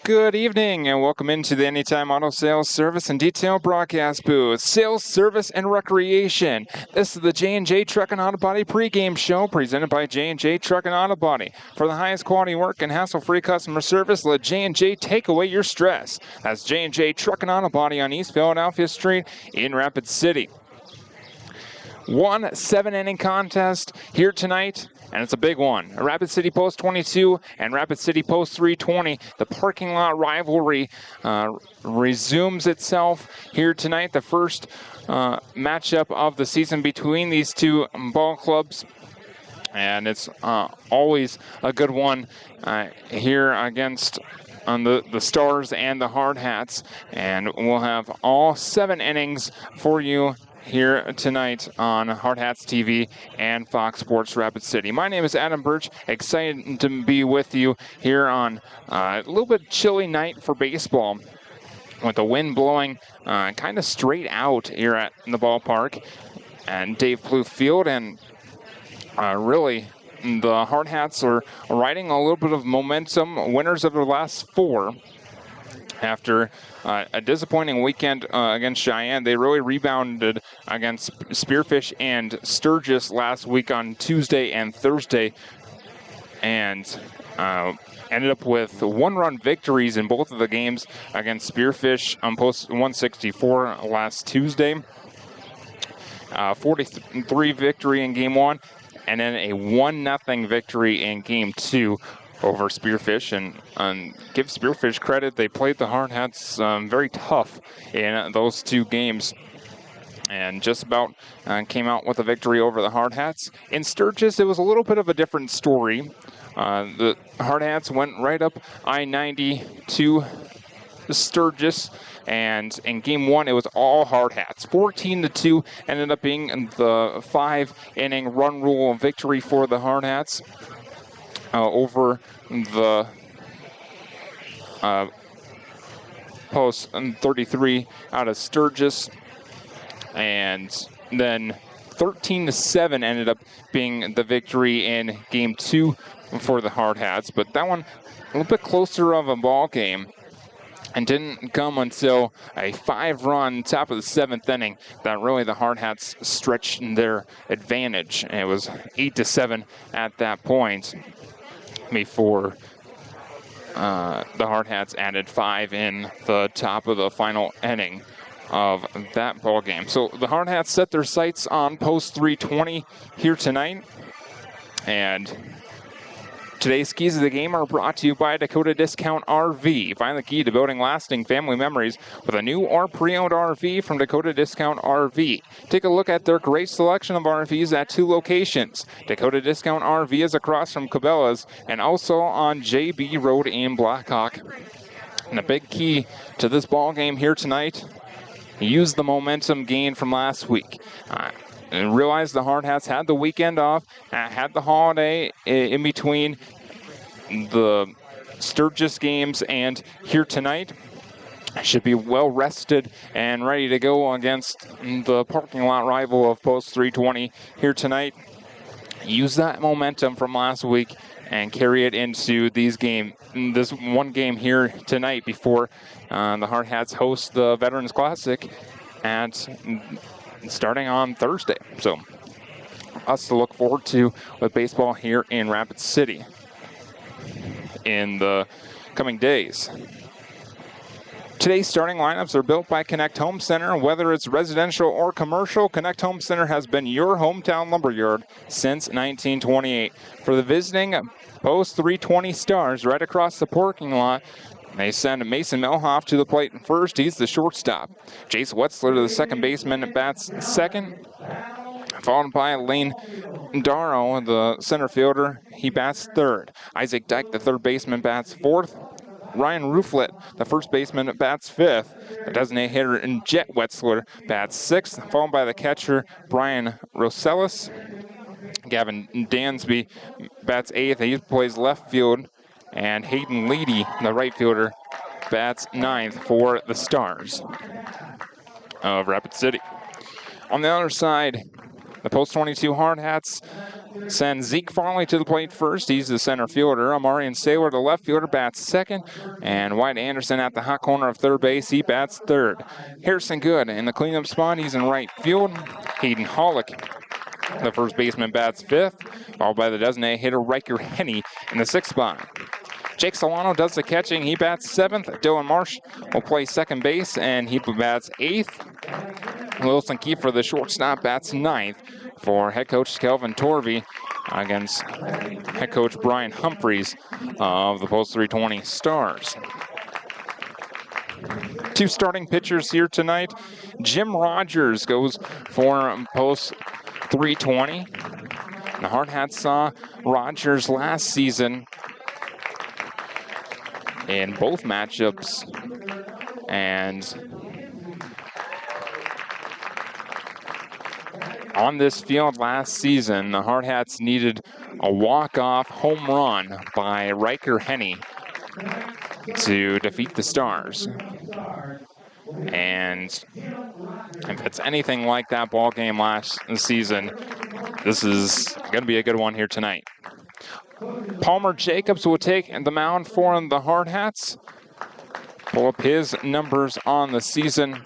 Good evening and welcome into the Anytime Auto Sales Service and Detail Broadcast Booth. Sales, Service, and Recreation. This is the J&J Truck and Auto Body pregame show presented by J&J Truck and Auto Body. For the highest quality work and hassle-free customer service, let J&J take away your stress. That's J&J Truck and Auto Body on East Philadelphia Street in Rapid City. 1 7-inning contest here tonight, and it's a big one. Rapid City Post 22 and Rapid City Post 320. The parking lot rivalry resumes itself here tonight. The first matchup of the season between these two ball clubs. And it's always a good one here against the Stars and the Hardhats. And we'll have all 7 innings for you here tonight on Hardhats TV and Fox Sports Rapid City. My name is Adam Birch. Excited to be with you here on a little bit chilly night for baseball, with the wind blowing kind of straight out here at the ballpark and Dave Plouffe Field. And really, the Hardhats are riding a little bit of momentum, winners of their last 4. After a disappointing weekend against Cheyenne, they really rebounded against Spearfish and Sturgis last week on Tuesday and Thursday, and ended up with 1-run victories in both of the games against Spearfish on post 164 last Tuesday. 43 victory in Game 1, and then a 1-0 victory in Game 2 over Spearfish. And give Spearfish credit, they played the Hardhats very tough in those 2 games and just about came out with a victory over the Hardhats. In Sturgis, it was a little bit of a different story. The Hardhats went right up I-90 to Sturgis, and in Game 1 it was all Hardhats. 14-2 ended up being the 5-inning run rule victory for the Hardhats over the Post 33 out of Sturgis. And then 13-7 ended up being the victory in Game 2 for the Hardhats. But that one a little bit closer of a ball game, and didn't come until a 5-run top of the 7th inning that really the Hardhats stretched their advantage. And it was 8-7 at that point before the Hardhats added 5 in the top of the final inning of that ball game. So the Hardhats set their sights on Post 320 here tonight, and today's keys of the game are brought to you by Dakota Discount RV. Find the key to building lasting family memories with a new or pre-owned RV from Dakota Discount RV. Take a look at their great selection of RVs at 2 locations. Dakota Discount RV is across from Cabela's and also on JB Road in Blackhawk. And a big key to this ball game here tonight, use the momentum gain from last week. And realize the Hardhats had the weekend off, had the holiday in between the Sturgis games and here tonight. Should be well rested and ready to go against the parking lot rival of Post 320 here tonight. Use that momentum from last week and carry it into this one game here tonight before the Hardhats host the Veterans Classic starting on Thursday. So us to look forward to with baseball here in Rapid City in the coming days. Today's starting lineups are built by Connect Home Center. Whether it's residential or commercial, Connect Home Center has been your hometown lumberyard since 1928. For the visiting Post 320 Stars right across the parking lot, they send Mason Melhoff to the plate first. He's the shortstop. Jace Wetzler to the second baseman, bats second. Followed by Lane Darrow, the center fielder. He bats third. Isaac Dyke, the third baseman, bats fourth. Ryan Rooflet, the first baseman, bats fifth. The designated hitter, Jet Wetzler, bats sixth. Followed by the catcher, Brian Rossellis. Gavin Dansby bats eighth. He plays left field. And Hayden Leedy, the right fielder, bats ninth for the Stars of Rapid City. On the other side The Post 22 Hardhats send Zeke Farley to the plate first. He's the center fielder. Amarian Saylor, the left fielder, bats second. And White Anderson at the hot corner of third base. He bats third. Harrison Good in the cleanup spot. He's in right field. Hayden Hollick, the first baseman, bats fifth, followed by the designated hitter Riker Henny in the sixth spot. Jake Solano does the catching. He bats seventh. Dylan Marsh will play second base, and he bats eighth. Wilson Kiefer, the shortstop, bats ninth for head coach Kelvin Torvey against head coach Brian Humphreys of the Post 320 Stars. Two starting pitchers here tonight. Jim Rogers goes for Post 320. The Hardhats saw Rogers last season in both matchups, and on this field last season, the Hardhats needed a walk-off home run by Riker Henny to defeat the Stars. And if it's anything like that ball game last season, this is going to be a good one here tonight. Palmer Jacobs will take the mound for the Hardhats. Pull up his numbers on the season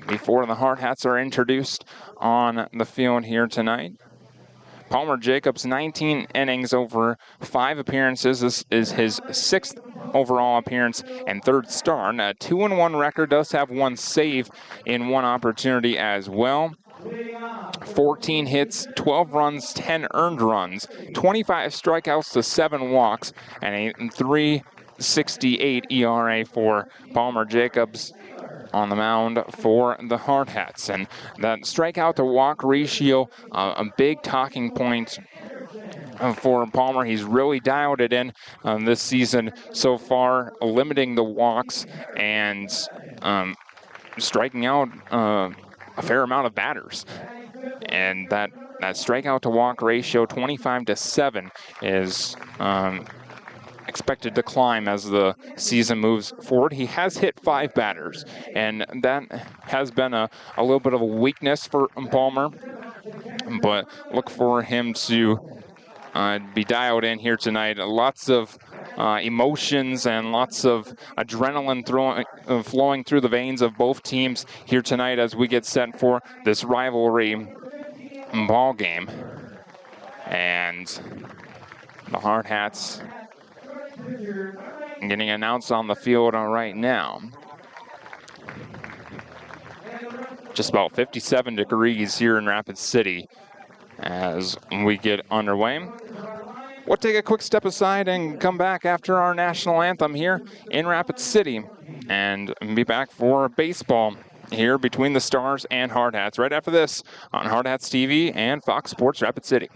before the Hardhats are introduced on the field here tonight. Palmer Jacobs, 19 innings over 5 appearances. This is his 6th overall appearance and 3rd start. A 2-1 record, does have 1 save in 1 opportunity as well. 14 hits, 12 runs, 10 earned runs, 25 strikeouts to 7 walks, and a 3.68 ERA for Palmer Jacobs on the mound for the Hardhats. And that strikeout to walk ratio, a big talking point for Palmer. He's really dialed it in this season so far, limiting the walks and striking out a fair amount of batters. And that strikeout to walk ratio, 25-7, is expected to climb as the season moves forward. He has hit 5 batters, and that has been a little bit of a weakness for Palmer, but look for him to be dialed in here tonight. Lots of emotions and lots of adrenaline flowing through the veins of both teams here tonight as we get set for this rivalry ball game. And the Hardhats getting announced on the field right now. Just about 57 degrees here in Rapid City as we get underway. We'll take a quick step aside and come back after our national anthem here in Rapid City and be back for baseball here between the Stars and Hardhats right after this on Hardhats TV and Fox Sports Rapid City.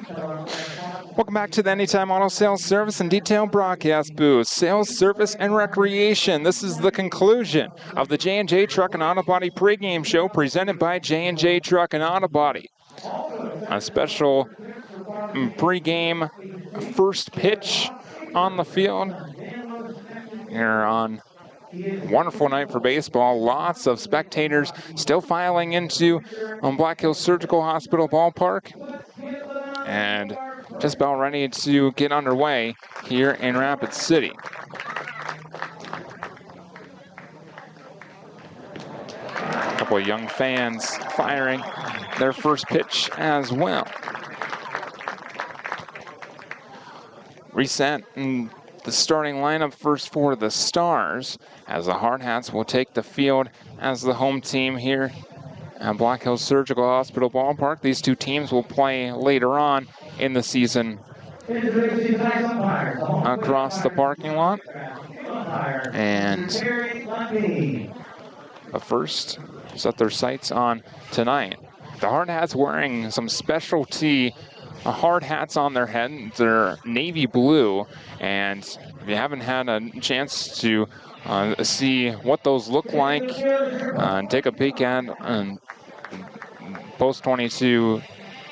Welcome back to the Anytime Auto Sales Service and Detail Broadcast Booth. Sales, service, and recreation. This is the conclusion of the J&J Truck and Auto Body pregame show presented by J&J Truck and Auto Body. A special pregame first pitch on the field here on wonderful night for baseball. Lots of spectators still filing into Black Hills Surgical Hospital Ballpark. And just about ready to get underway here in Rapid City. A couple of young fans firing their first pitch as well. Reset in the starting lineup first for the Stars, as the Hardhats will take the field as the home team here at Black Hills Surgical Hospital Ballpark. These two teams will play later on in the season across the parking lot. And the first set their sights on tonight. The Hardhats wearing some specialty hard hats on their head. They're navy blue, and if you haven't had a chance to see what those look like, take a peek at Post 22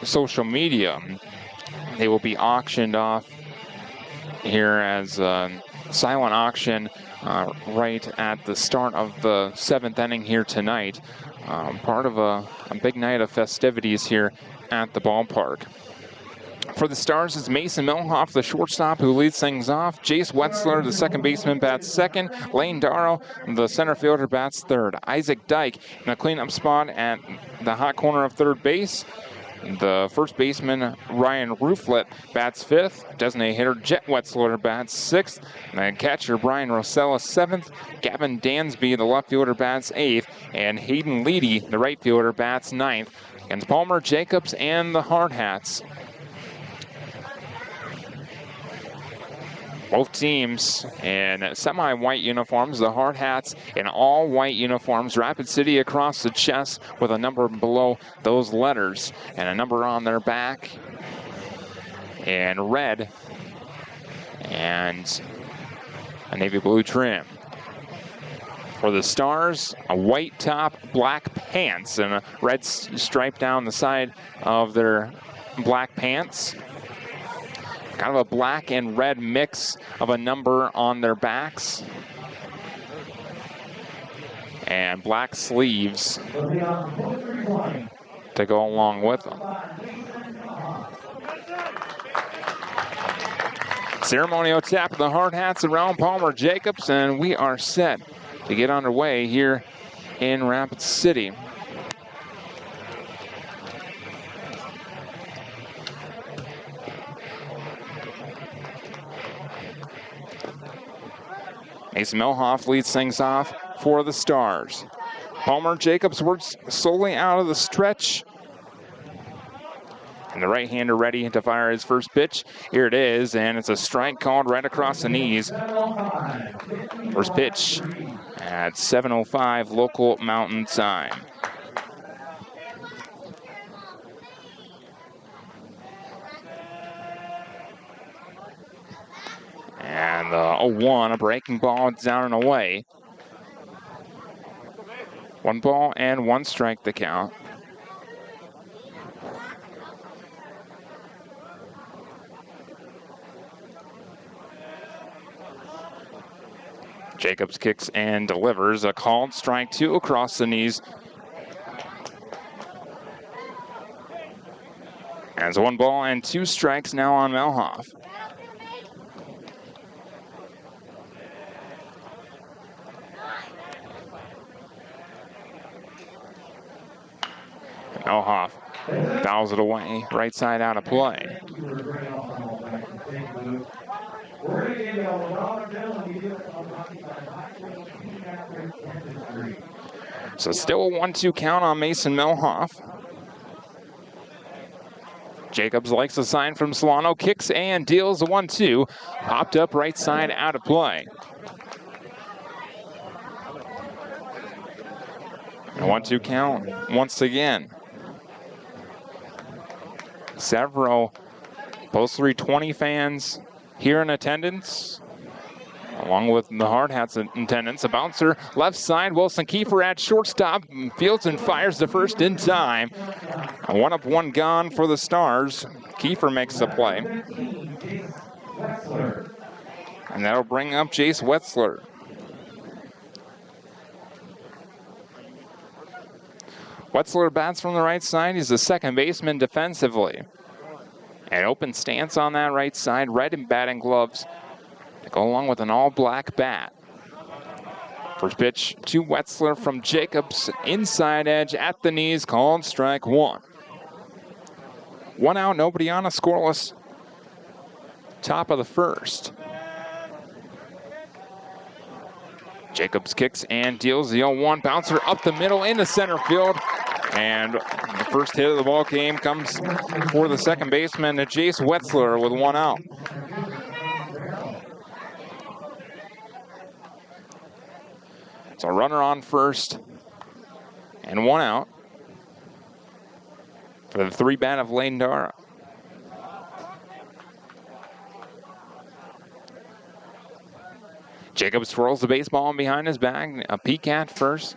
social media. They will be auctioned off here as a silent auction right at the start of the 7th inning here tonight. Part of a big night of festivities here at the ballpark. For the Stars, it's Mason Milhoff, the shortstop, who leads things off. Jace Wetzler, the second baseman, bats second. Lane Darrow, the center fielder, bats third. Isaac Dyke in a cleanup spot at the hot corner of third base. The first baseman, Ryan Rooflet, bats fifth. Designated hitter, Jet Wetzler, bats sixth. And then catcher, Brian Rosella, seventh. Gavin Dansby, the left fielder, bats eighth. And Hayden Leedy, the right fielder, bats ninth. Against Palmer, Jacobs, and the Hardhats. Both teams in semi-white uniforms, the Hardhats in all white uniforms. Rapid City across the chest with a number below those letters and a number on their back in red and a navy blue trim. For the Stars, a white top, black pants, and a red stripe down the side of their black pants. Kind of a black and red mix of a number on their backs. And black sleeves to go along with them. Ceremonial tap of the Hardhats around Palmer Jacobs, and we are set to get underway here in Rapid City. Mason Milhoff leads things off for the Stars. Palmer Jacobs works slowly out of the stretch. And the right-hander ready to fire his first pitch. Here it is, and it's a strike called right across the knees. First pitch at 7:05 local Mountain Time. And the 0-1, a breaking ball down and away. 1 ball and 1 strike the count. Jacobs kicks and delivers a called strike 2 across the knees. As 1 ball and 2 strikes now on Milhoff. Milhoff fouls it away, right side out of play. So still a 1-2 count on Mason Milhoff. Jacobs likes a sign from Solano, kicks and deals a 1-2. Popped up right side out of play. A 1-2 count once again. Several Post 320 fans here in attendance, along with the Hardhats in attendance. A bouncer left side. Wilson Kiefer at shortstop. Fields and fires the first in time. One up, one gone for the Stars. Kiefer makes the play. And that'll bring up Jace Wetzler. Wetzler bats from the right side. He's the second baseman defensively. An open stance on that right side. Red and batting gloves to go along with an all-black bat. First pitch to Wetzler from Jacobs. Inside edge at the knees. Called strike one. One out, nobody on, a scoreless top of the first. Jacobs kicks and deals the 0-1. Bouncer up the middle into center field. And the first hit of the ball game comes for the second baseman, Jace Wetzler, with one out. So runner on first and one out for the three bat of Lane Dara. Jacobs twirls the baseball behind his back. A peek at first,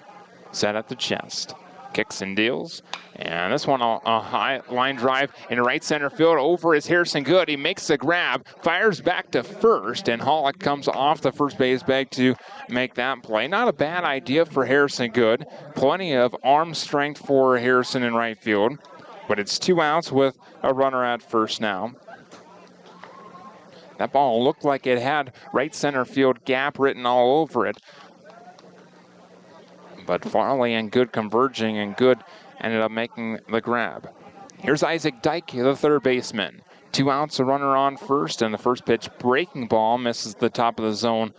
set at the chest. Kicks and deals. And this one, a high line drive in right center field. Over is Harrison Good. He makes the grab, fires back to first, and Hollick comes off the first base bag to make that play. Not a bad idea for Harrison Good. Plenty of arm strength for Harrison in right field. But it's 2 outs with a runner at first now. That ball looked like it had right center field gap written all over it. But Farley and Good converging, and Good ended up making the grab. Here's Isaac Dyke, the third baseman. 2 outs, a runner on first, and the first pitch breaking ball misses the top of the zone.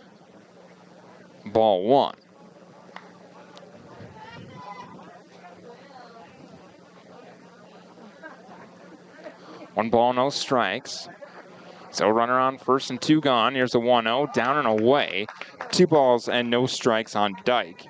Ball one. One ball, no strikes. So runner on first and 2 gone. Here's a 1-0, down and away. 2 balls and no strikes on Dyke.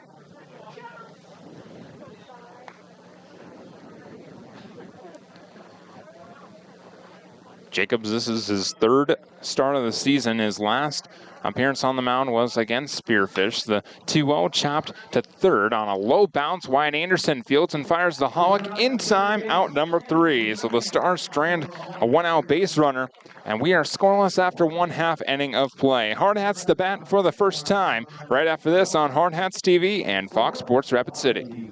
Jacobs, this is his third start of the season. His last appearance on the mound was against Spearfish. The 2-0 chopped to third on a low bounce. Wyatt Anderson fields and fires the Hollick in time, out number 3. So the Stars strand a 1-out base runner, and we are scoreless after 1/2 inning of play. Hardhats to bat for the first time right after this on Hardhats TV and Fox Sports Rapid City.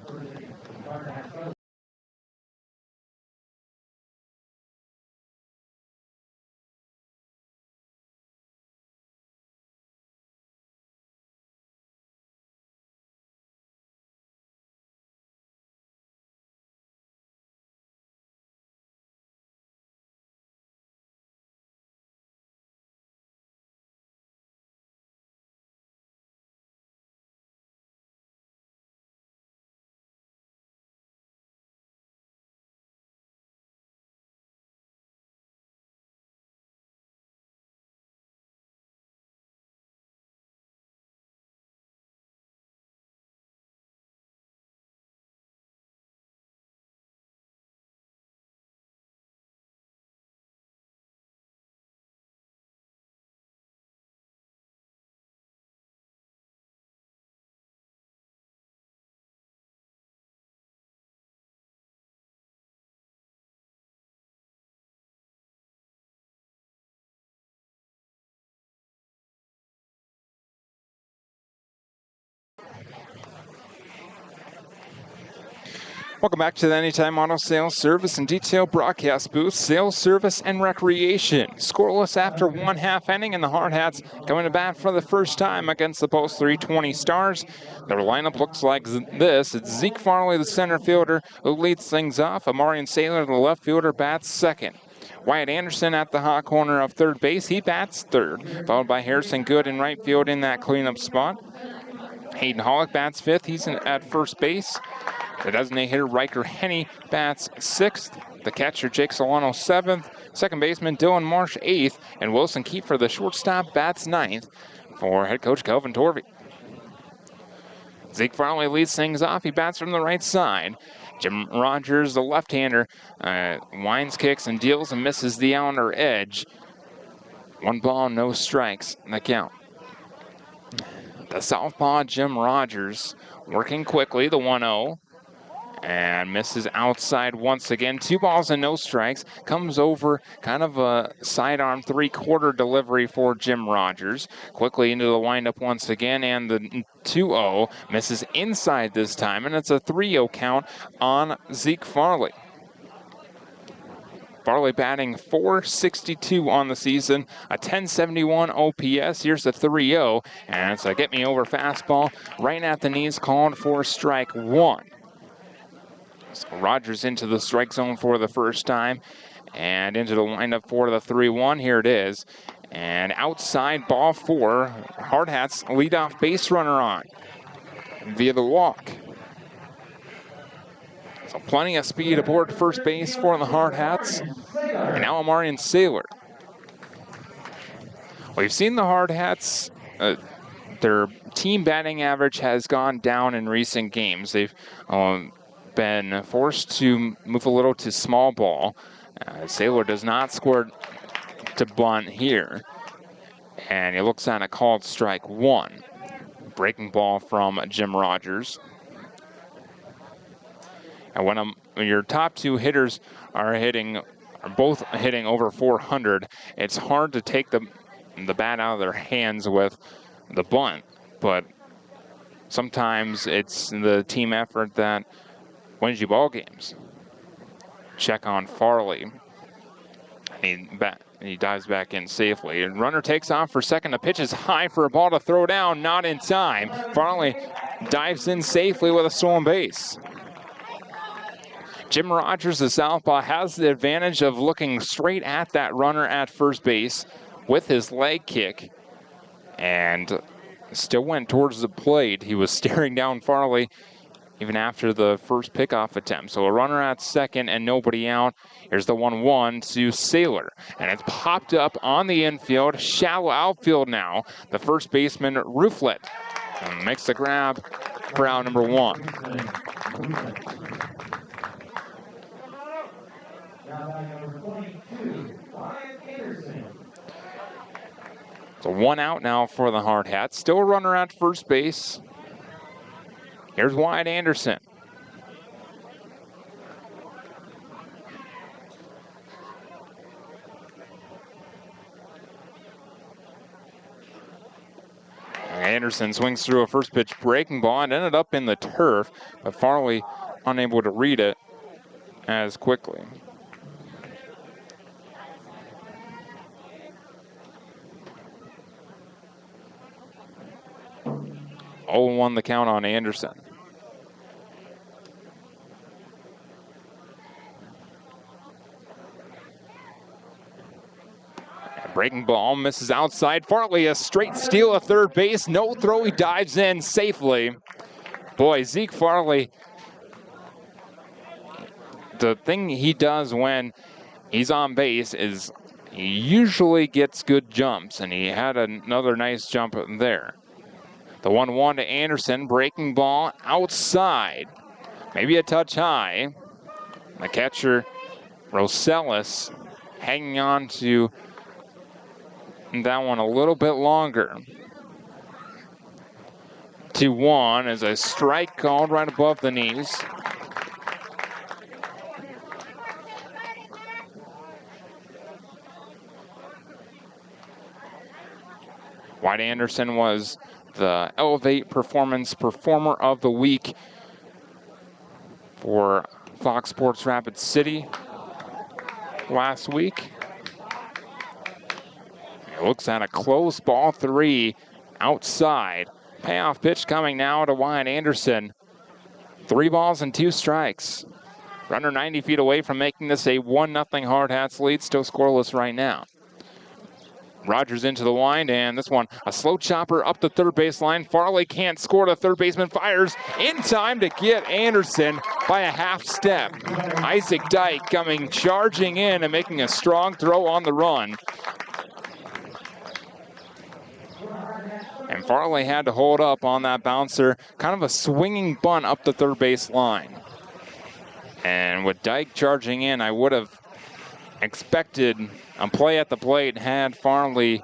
Welcome back to the Anytime Auto Sales Service and Detail broadcast booth. Sales, service, and recreation. Scoreless after 1/2 inning, and the Hardhats coming to bat for the first time against the Post 320 Stars. Their lineup looks like this. It's Zeke Farley, the center fielder, who leads things off. Amarian Saylor, the left fielder, bats second. Wyatt Anderson at the hot corner of third base. He bats third, followed by Harrison Good in right field in that cleanup spot. Hayden Hollick bats fifth. He's at first base. The designated hitter Riker Henney bats sixth. The catcher Jake Solano seventh. Second baseman Dylan Marsh eighth. And Wilson Kiefer, the shortstop, bats ninth for head coach Kelvin Torvey. Zeke Farley leads things off. He bats from the right side. Jim Rogers, the left-hander, winds, kicks, and deals and misses the outer edge. 1 ball, no strikes in the count. The southpaw, Jim Rogers, working quickly, the 1-0. And misses outside once again. 2 balls and no strikes. Comes over kind of a sidearm 3/4 delivery for Jim Rogers. Quickly into the windup once again, and the 2-0 misses inside this time, and it's a 3-0 count on Zeke Farley. Farley batting .462 on the season, a .1071 OPS. Here's the 3-0, and it's a get-me-over fastball right at the knees, called for strike 1. So Rogers into the strike zone for the first time, and into the windup for the 3-1. Here it is, and outside, ball 4. Hardhats leadoff base runner on via the walk. So plenty of speed aboard first base for the Hardhats. And now Amarian Saylor. We've seen the Hardhats, their team batting average has gone down in recent games. They've been forced to move a little to small ball. Saylor does not score to bunt here. And he looks at a called strike 1. Breaking ball from Jim Rogers. And when your top 2 hitters are both hitting over 400, it's hard to take the bat out of their hands with the bunt. But sometimes it's the team effort that wins you ball games. Check on Farley. He dives back in safely. And runner takes off for second. The pitch is high for a ball to throw down, not in time. Farley dives in safely with a stolen base. Jim Rogers, the southpaw, has the advantage of looking straight at that runner at first base with his leg kick, and still went towards the plate. He was staring down Farley even after the first pickoff attempt. So a runner at second and nobody out. Here's the 1-1 to Saylor, and it's popped up on the infield, shallow outfield now. The first baseman, Rooflet, makes the grab for out number 1. So 1 out now for the Hardhats. Still a runner at first base. Here's Wyatt Anderson. Anderson swings through a first pitch breaking ball and ended up in the turf, but Farley unable to read it as quickly. Oh, 0-1 the count on Anderson. Breaking ball misses outside. Farley a straight steal at third base. No throw, he dives in safely. Boy, Zeke Farley, the thing he does when he's on base is he usually gets good jumps, and he had another nice jump there. The 1-1 to Anderson, breaking ball outside. Maybe a touch high. The catcher, Rosales, hanging on to that one a little bit longer. 2-1 is a strike called right above the knees. Wyatt Anderson was the Elevate Performance Performer of the Week for Fox Sports Rapid City last week. It looks at a close ball 3 outside. Payoff pitch coming now to Wyatt Anderson. 3 balls and 2 strikes. Runner 90 feet away from making this a 1-0 Hardhats lead. Still scoreless right now. Rogers into the wind, and this one, a slow chopper up the third baseline. Farley can't score. The third baseman fires in time to get Anderson by a half step. Isaac Dyke coming charging in and making a strong throw on the run. And Farley had to hold up on that bouncer. Kind of a swinging bunt up the third base line. And with Dyke charging in, I would have expected a play at the plate had Farley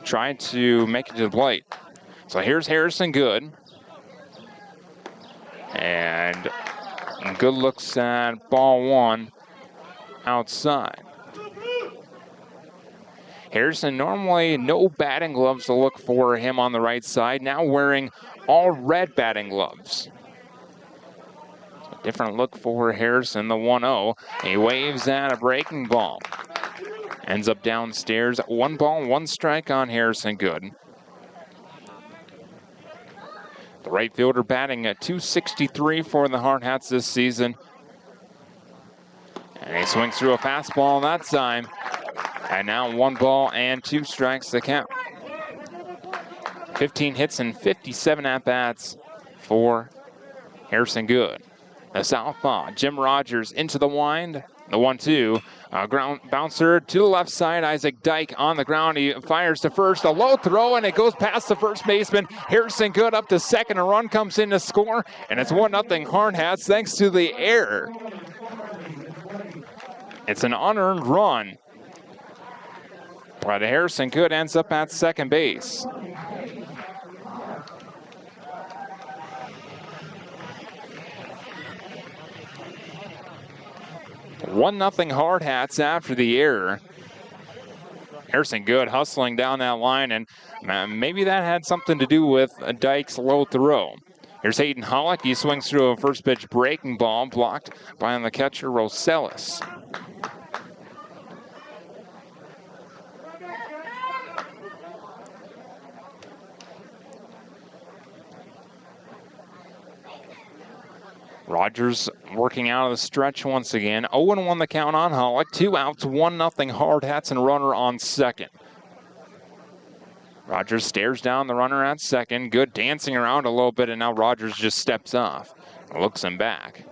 tried to make it to the plate. So here's Harrison Good. And Good looks at ball one outside. Harrison, normally no batting gloves to look for him on the right side, now wearing all red batting gloves. So different look for Harrison, the 1-0. He waves at a breaking ball. Ends up downstairs, 1 ball, 1 strike on Harrison Good. The right fielder batting at .263 for the Hardhats this season. And he swings through a fastball that time. And now 1 ball and 2 strikes to count. 15 hits and 57 at-bats for Harrison Good. The southpaw, Jim Rogers into the wind. The 1-2, ground bouncer to the left side. Isaac Dyke on the ground. He fires to first. A low throw, and it goes past the first baseman. Harrison Good up to second. A run comes in to score, and it's 1-0 Hardhats thanks to the error. It's an unearned run, but Harrison Good ends up at second base. One nothing Hardhats after the error. Harrison Good hustling down that line, and maybe that had something to do with Dyke's low throw. Here's Hayden Hollick. He swings through a first pitch breaking ball, blocked by the catcher Rosales. Rogers working out of the stretch once again. 0-1 the count on Hollick. 2 outs, 1-0 Hardhats, and runner on second. Rogers stares down the runner at second. Good dancing around a little bit, and now Rogers just steps off. Looks him back.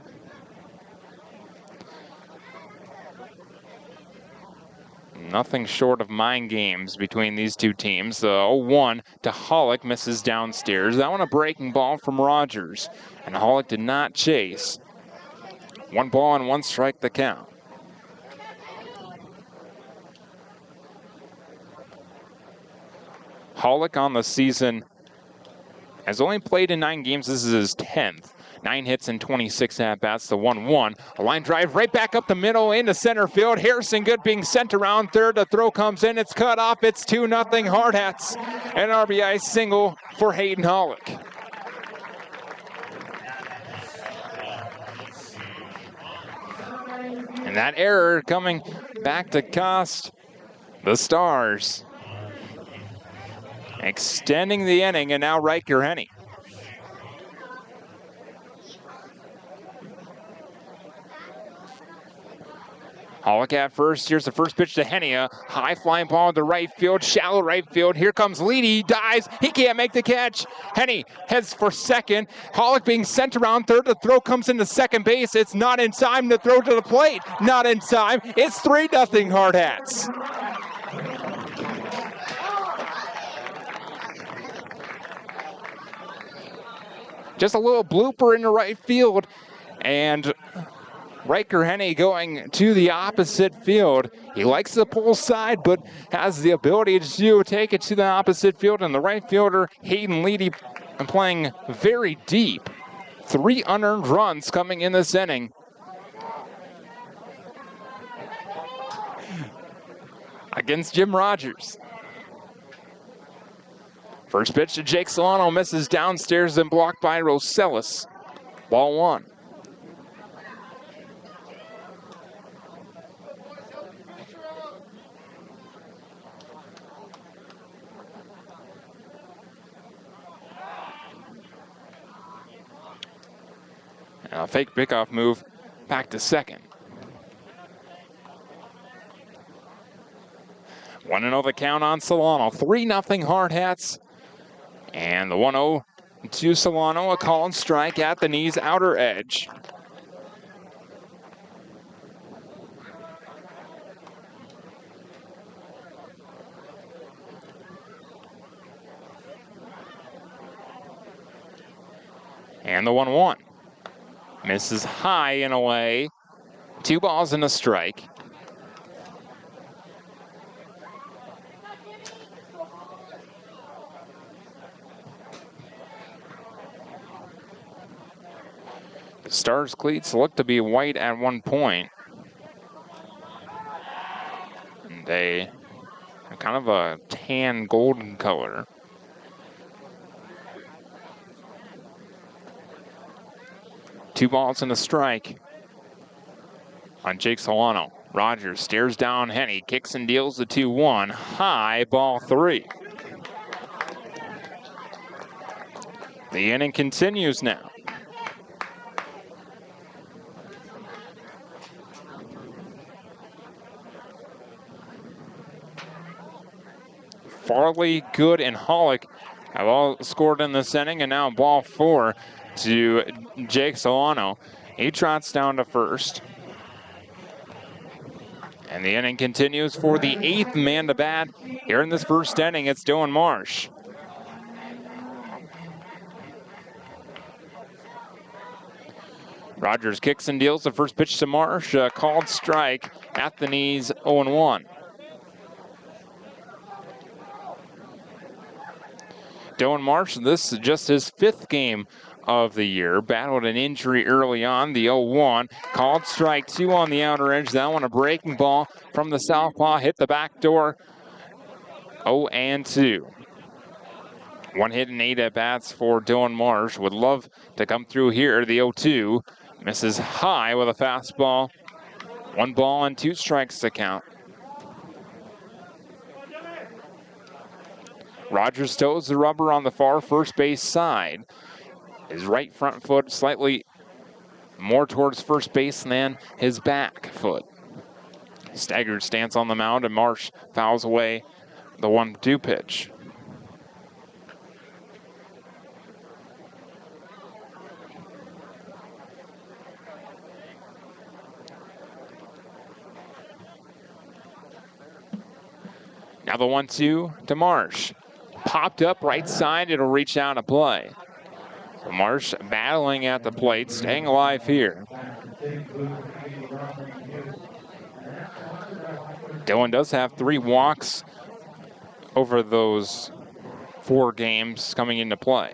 Nothing short of mind games between these two teams. The 0-1 to Hollick misses downstairs. That one a breaking ball from Rogers. And Hollick did not chase. 1 ball and 1 strike the count. Hollick on the season has only played in 9 games. This is his 10th. 9 hits and 26 at-bats, the 1-1. A line drive right back up the middle into center field. Harrison Good being sent around third. The throw comes in. It's cut off. It's 2-0 Hardhats. An RBI single for Hayden Hollick. And that error coming back to cost the Stars. Extending the inning, and now Riker Henny. Hollick at first. Here's the first pitch to Henny. A high flying ball to right field, shallow right field. Here comes Leedy, dives. He can't make the catch. Henny heads for second. Hollick being sent around third. The throw comes into second base. It's not in time to throw to the plate. Not in time. It's 3-0 Hardhats. Just a little blooper into right field, and Riker Henny going to the opposite field. He likes the pull side, but has the ability to take it to the opposite field. And the right fielder, Hayden Leedy, playing very deep. 3 unearned runs coming in this inning. Against Jim Rogers. First pitch to Jake Solano, misses downstairs and blocked by Rosales. Ball 1. A fake pickoff move back to second. 1-0 the count on Solano. 3-0 Hardhats. And the 1-0 to Solano, a call and strike at the knee's outer edge. And the 1-1. Misses high and away. 2 balls and a strike. The Stars cleats look to be white at one point. They are kind of a tan golden color. Two balls and a strike on Jake Solano. Rogers stares down Henny, kicks and deals the 2-1. High, ball 3. The inning continues now. Farley, Good, and Hollick have all scored in this inning, and now ball 4 to Jake Solano. He trots down to first. And the inning continues for the 8th man to bat. Here in this first inning, it's Dylan Marsh. Rogers kicks and deals the first pitch to Marsh. Called strike at the knees, 0-1. Dylan Marsh, this is just his 5th game of the year. Battled an injury early on, the 0-1. Called strike 2 on the outer edge. That one a breaking ball from the southpaw, hit the back door. 0-2. 1 hit and 8 at-bats for Dylan Marsh. Would love to come through here. The 0-2 misses high with a fastball. 1 ball and 2 strikes to count. Rogers toes the rubber on the far first base side. His right front foot slightly more towards first base than his back foot. Staggered stance on the mound, and Marsh fouls away the 1-2 pitch. Now the 1-2 to Marsh. Popped up right side, it'll reach out to play. So Marsh battling at the plate, staying alive here. Dylan does have 3 walks over those 4 games coming into play.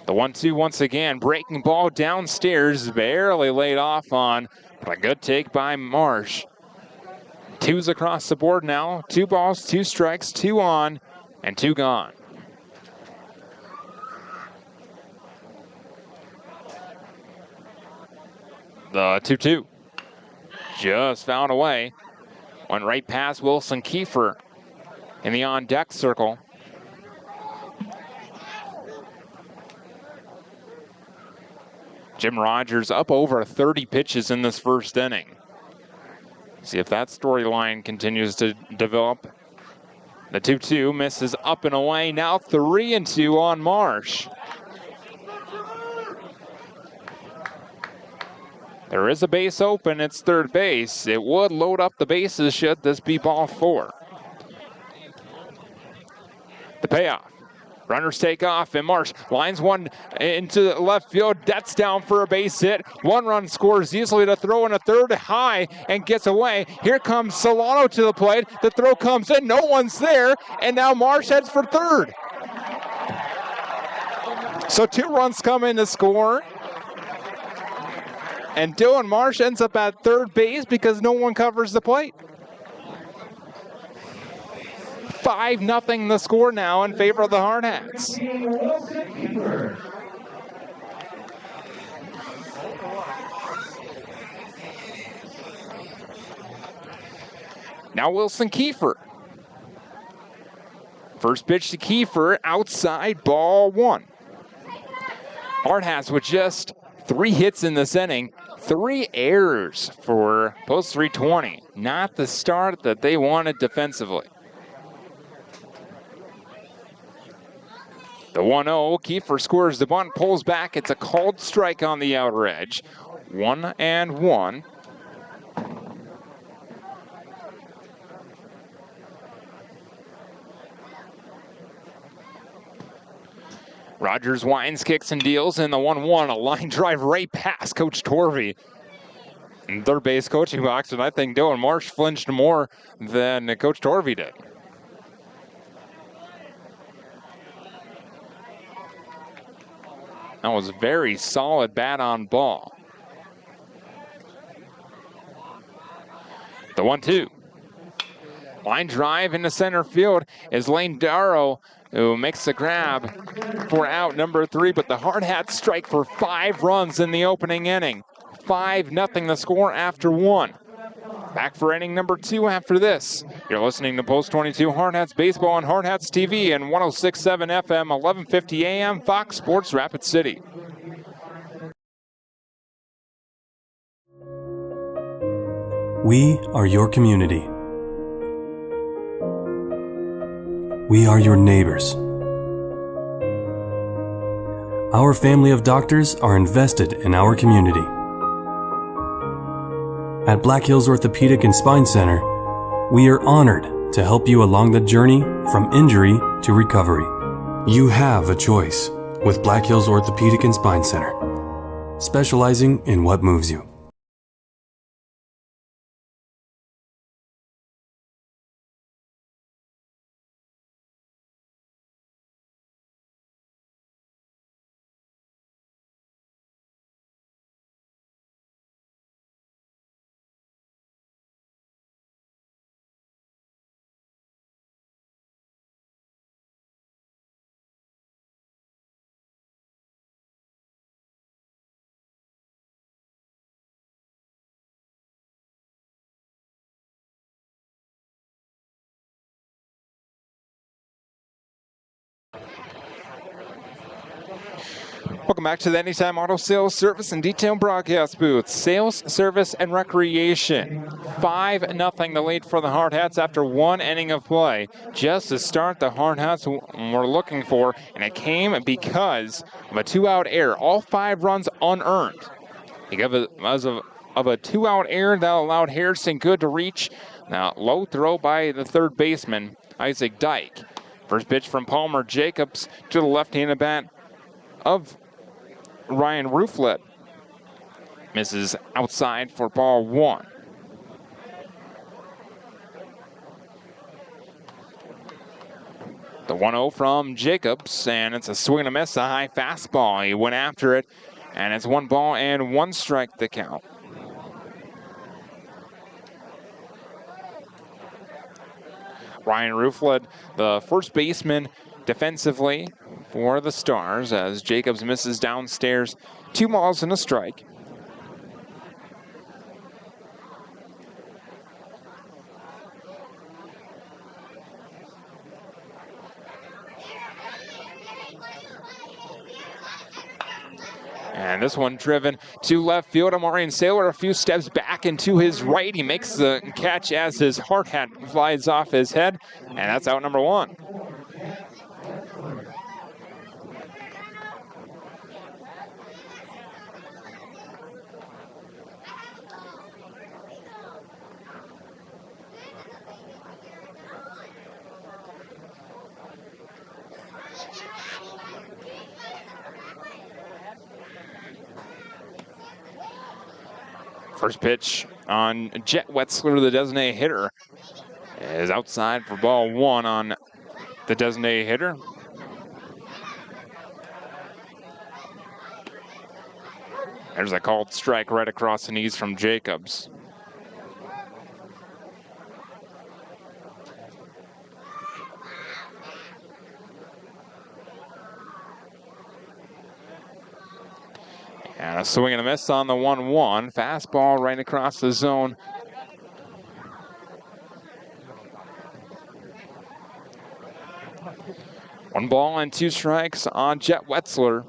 The 1-2 once again, breaking ball downstairs, barely laid off on, but a good take by Marsh. 2s across the board now, 2 balls, 2 strikes, 2 on, and 2 gone. The 2-2 just fouled away. Went right past Wilson Kiefer in the on-deck circle. Jim Rogers up over 30 pitches in this first inning. See if that storyline continues to develop. The 2-2 misses up and away. Now 3-2 on Marsh. There is a base open. It's third base. It would load up the bases should this be ball 4. The payoff. Runners take off, and Marsh lines one into left field. That's down for a base hit. 1 run scores easily to throw in a third high and gets away. Here comes Solano to the plate. The throw comes in. No one's there, and now Marsh heads for third. So 2 runs come in to score. And Dylan Marsh ends up at third base because no one covers the plate. 5-0 the score now in favor of the Hardhats. Now Wilson Kiefer. First pitch to Kiefer, outside, ball 1. Hardhats with just 3 hits in this inning, 3 errors for post 320. Not the start that they wanted defensively. The 1-0, Kiefer scores the bunt, pulls back. It's a called strike on the outer edge. 1-1. Rogers winds, kicks, and deals in the 1-1. A line drive right past Coach Torvey in third base coaching box, and I think Dylan Marsh flinched more than Coach Torvey did. That was very solid bat on ball. The 1-2. Line drive into center field is Lane Darrow, who makes the grab for out number 3, but the Hardhats strike for 5 runs in the opening inning. 5-0 the score after 1. Back for inning number 2 after this. You're listening to Post 22 Hardhats Baseball on Hardhats TV and 106.7 FM, 1150 AM, Fox Sports Rapid City. We are your community. We are your neighbors. Our family of doctors are invested in our community. At Black Hills Orthopedic and Spine Center, we are honored to help you along the journey from injury to recovery. You have a choice with Black Hills Orthopedic and Spine Center, specializing in what moves you. Welcome back to the Anytime Auto Sales Service and Detail Broadcast Booth. Sales, service, and recreation. 5-0 the lead for the Hardhats after 1 inning of play. Just to start, the Hardhats were looking for, and it came because of a 2-out error. All 5 runs unearned. Because of a 2-out error that allowed Harrison Good to reach. Now, low throw by the third baseman, Isaac Dyke. First pitch from Palmer Jacobs to the left-handed bat of Ryan Rouflet. Misses outside for ball 1. The 1-0 from Jacobs, and it's a swing and a miss, a high fastball. He went after it, and it's 1 ball and 1 strike to count. Ryan Rouflet, the first baseman defensively for the Stars, as Jacobs misses downstairs. 2 balls and a strike. And this one driven to left field. Amarian Saylor a few steps back and to his right. He makes the catch as his hard hat flies off his head. And that's out number 1. First pitch on Jet Wetzler, the designated hitter, is outside for ball 1 on the designated hitter. There's a called strike right across the knees from Jacobs. And a swing and a miss on the 1-1. Fastball right across the zone. One ball and 2 strikes on Jet Wetzler.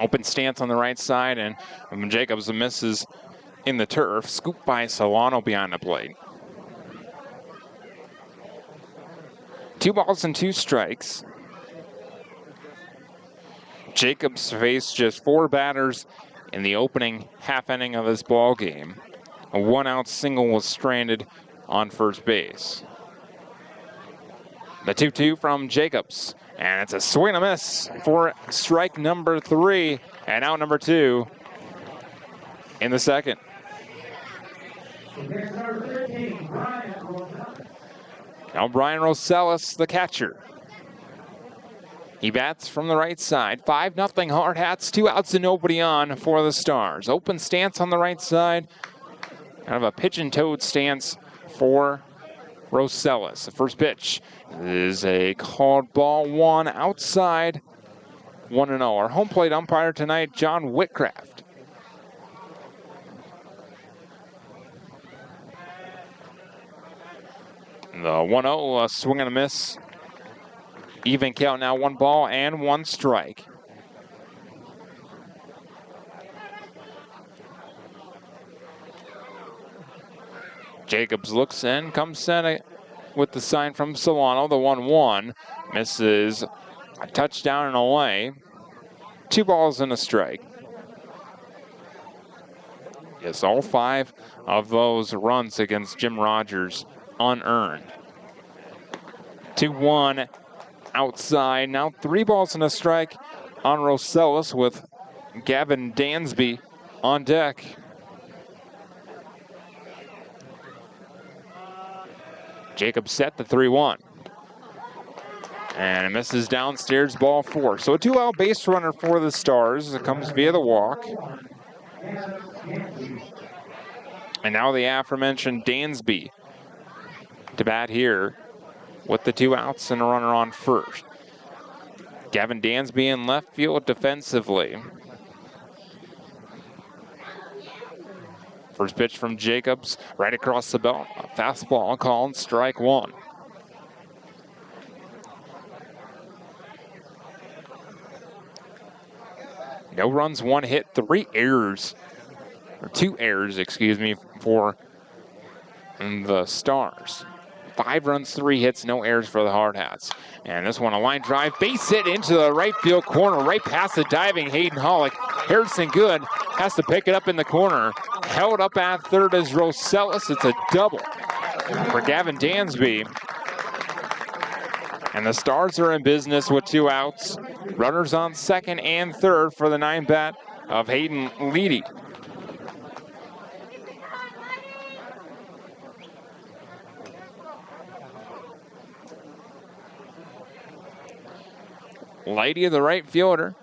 Open stance on the right side, and Jacobs misses in the turf. Scooped by Solano behind the plate. 2 balls and 2 strikes. Jacobs faced just 4 batters in the opening half inning of this ball game. A 1-out single was stranded on first base. The 2-2 from Jacobs, And it's a swing and a miss for strike number 3 and out number 2 in the second. Now Brian Rosales, the catcher. He bats from the right side. 5-0 Hardhats, 2 outs and nobody on for the Stars. Open stance on the right side. Kind of a pigeon-toed stance for Rosales. The first pitch is a called ball 1 outside, 1-0. Our home plate umpire tonight, John Whitcraft. The 1-0, a swing and a miss. Even count now, 1 ball and 1 strike. Jacobs looks in, comes in with the sign from Solano, the 1-1. Misses a touchdown and away. 2 balls and a strike. Yes, all 5 of those runs against Jim Rogers unearned. 2-1 outside. Now 3 balls and a strike on Rosales with Gavin Dansby on deck. Jacobs set the 3-1. And it misses downstairs, ball 4. So a 2-out base runner for the Stars. It comes via the walk. And now the aforementioned Dansby to bat here with the 2 outs and a runner on first. Gavin Dansby in left field defensively. First pitch from Jacobs, right across the belt. A fastball called strike 1. No runs, 1 hit, 3 errors, or 2 errors, excuse me, for the Stars. 5 runs, 3 hits, no errors for the Hardhats. And this one, a line drive, base hit into the right field corner, right past the diving Hayden Hollick. Harrison Good has to pick it up in the corner. Held up at third as Rosales. It's a double for Gavin Dansby. And the Stars are in business with 2 outs. Runners on second and third for the 9 bat of Hayden Leedy. Leedy, the right fielder.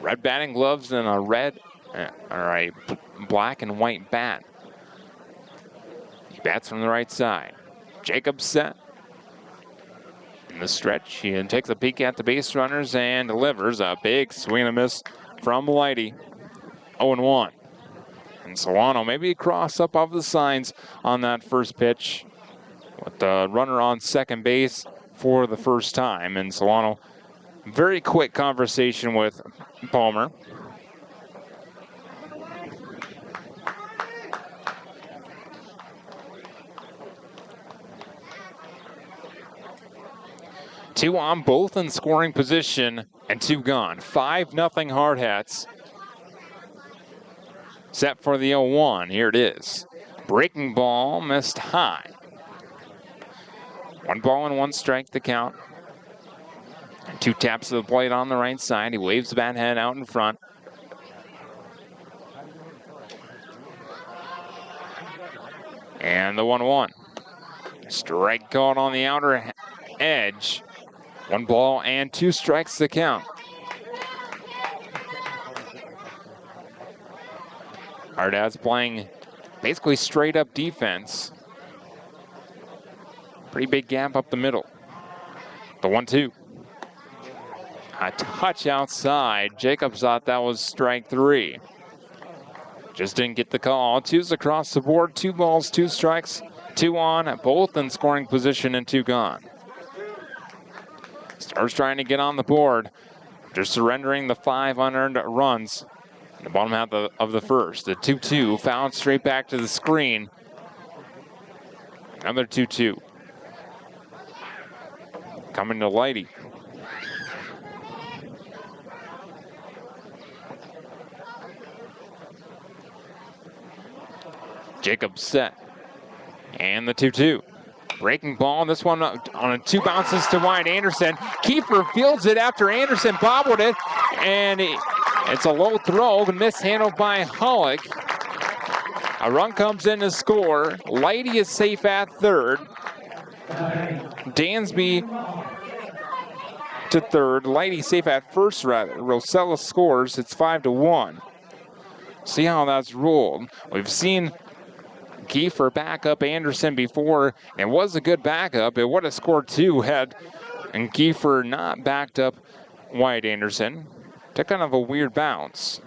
Red batting gloves and a black and white bat. He bats from the right side. Jacobs set. In the stretch, he takes a peek at the base runners and delivers a big swing and a miss from Leedy. 0-1. And Solano maybe cross up off the signs on that first pitch with the runner on second base for the first time. And Solano, very quick conversation with Palmer. Two on, both in scoring position, and 2 gone. 5-0 Hardhats. Set for the 0-1. Here it is. Breaking ball, missed high. 1 ball and 1 strike to count. 2 taps of the plate on the right side. He waves the bat head out in front. And the 1-1. Strike called on the outer edge. 1 ball and 2 strikes to count. Hardhats playing basically straight up defense. Pretty big gap up the middle. The 1-2. A touch outside. Jacobs thought that was strike 3. Just didn't get the call. 2's across the board. 2 balls, 2 strikes. 2 on, both in scoring position and 2 gone. Stars trying to get on the board. They're surrendering the 5 unearned runs in the bottom half of the first. The 2-2 fouled straight back to the screen. Another 2-2. Coming to Leedy. Jacobs set. And the 2-2. Breaking ball, this one on 2 bounces to wide. Anderson. Kiefer fields it after Anderson bobbled it, and it's a low throw, mishandled by Hollick. A run comes in to score. Lighty is safe at third. Dansby to third. Lighty safe at first. Rosella scores. It's 5-1. See how that's ruled. We've seen Kiefer back up Anderson before. It was a good backup. It would have scored 2 had and Kiefer not backed up Wyatt Anderson. Took kind of a weird bounce.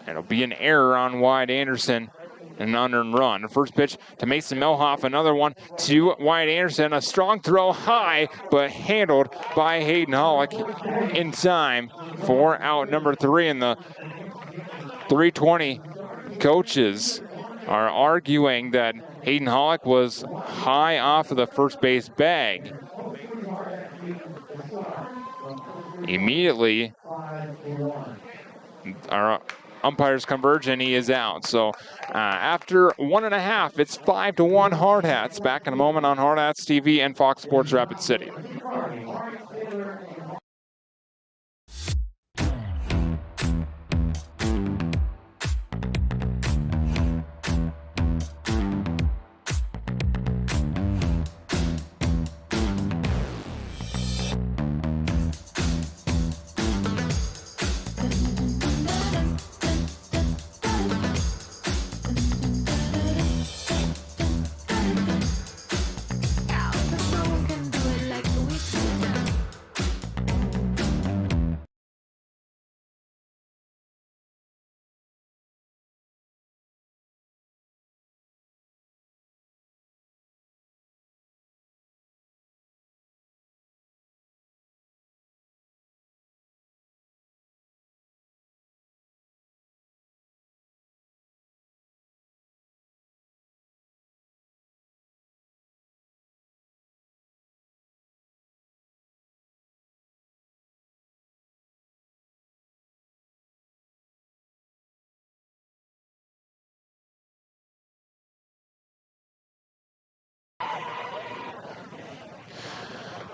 It'll be an error on Wyatt Anderson. An unearned run. First pitch to Mason Melhoff. Another one to Wyatt Anderson. A strong throw high, but handled by Hayden Hollick in time for out number 3. And the 320 coaches are arguing that Hayden Hollick was high off of the first base bag. Immediately, our umpires converge and he is out. So after 1.5, it's 5-1 Hardhats. Back in a moment on Hardhats TV and Fox Sports Rapid City.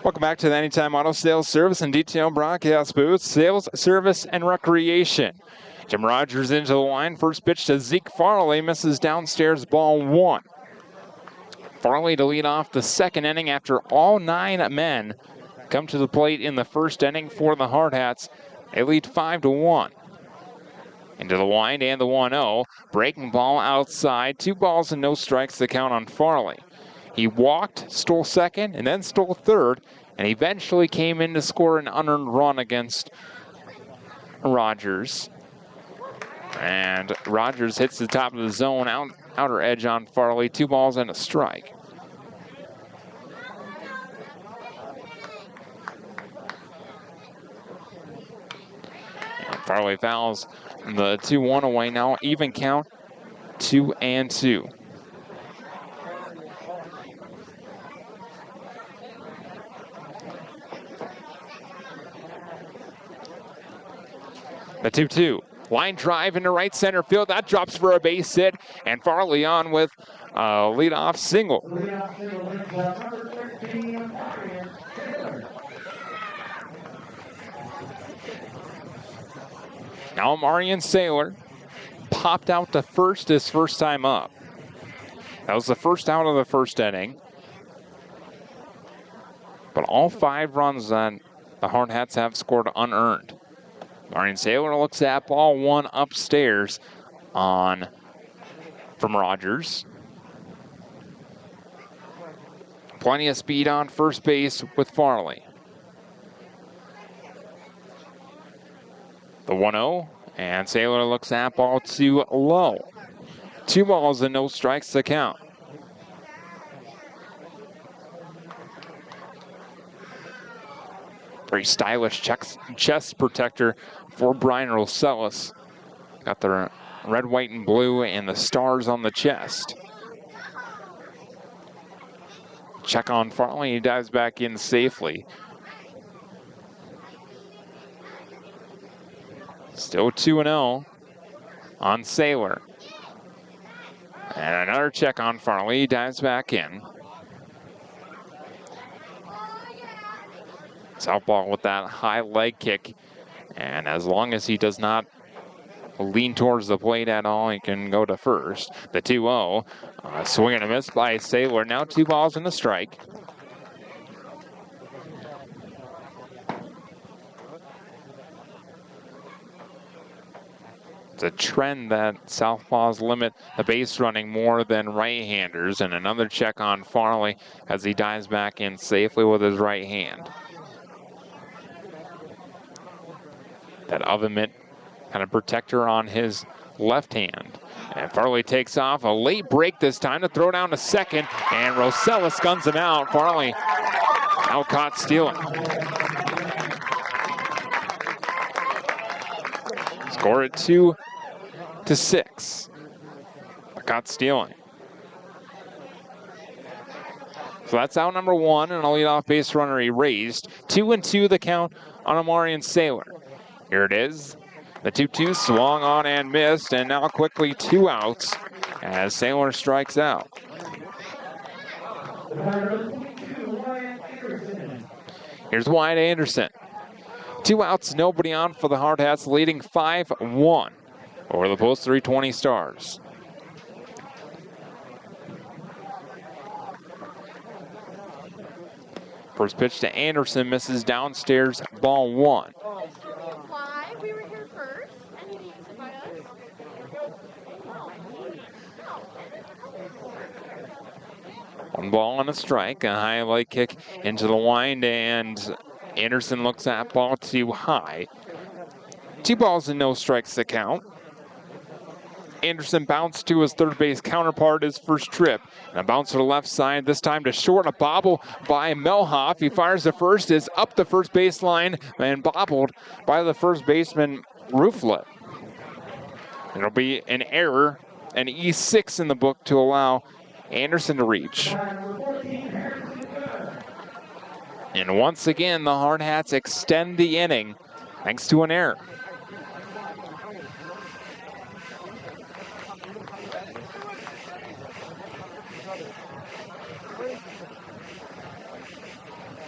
Welcome back to the Anytime Auto Sales Service and Detail Broadcast Booth. Sales, Service, and Recreation. Jim Rogers into the line. First pitch to Zeke Farley. Misses downstairs, ball 1. Farley to lead off the second inning after all 9 men come to the plate in the first inning for the Hardhats. They lead 5-1. Into the wind and the 1-0. Breaking ball outside. 2 balls and no strikes to count on Farley. He walked, stole second, and then stole third, and eventually came in to score an unearned run against Rogers. And Rogers hits the top of the zone, outer edge on Farley. 2 balls and a strike. And Farley fouls the 2-1 away now. Even count, 2-2. The 2-2. Line drive into right center field. That drops for a base hit. And Farley on with a leadoff single. Now Marion Saylor popped out to first his first time up. That was the first out of the first inning. But all 5 runs that the Hardhats have scored unearned. Marion Saylor looks at ball 1 upstairs from Rogers. Plenty of speed on first base with Farley. The 1-0, and Saylor looks at ball 2 low. 2 balls and no strikes to count. Very stylish chest protector for Brian Rosales. Got the red, white, and blue and the stars on the chest. Check on Farley. He dives back in safely. Still 2-0 on Saylor. And another check on Farley. He dives back in. Southpaw with that high leg kick. And as long as he does not lean towards the plate at all, he can go to first. The 2-0. Swing and a miss by Saylor. Now 2 balls and a strike. It's a trend that southpaws limit the base running more than right-handers. And another check on Farley as he dives back in safely with his right hand. That oven mitt kind of protector on his left hand. And Farley takes off. A late break this time to throw down to second. And Rosella guns him out. Farley out caught stealing. Score at 2-6. Caught stealing. So that's out number 1, and a leadoff base runner erased. 2-2 the count on Amarian Saylor. Here it is. The 2-2 swung on and missed, and now quickly 2 outs as Saylor strikes out. Here's Wyatt Anderson. 2 outs, nobody on for the Hardhats, leading 5-1 over the Post 320 Stars. First pitch to Anderson, misses downstairs, ball 1. We were here first, and you need to invite us. 1 ball and a strike, a high leg kick into the wind, and Anderson looks at ball too high. 2 balls and no strikes to count. Anderson bounced to his third base counterpart his first trip. And a bounce to the left side, this time to short, a bobble by Melhoff. He fires the first, is up the first baseline, and bobbled by the first baseman, Rooflet. It'll be an error, an E6 in the book to allow Anderson to reach. And once again, the Hardhats extend the inning thanks to an error.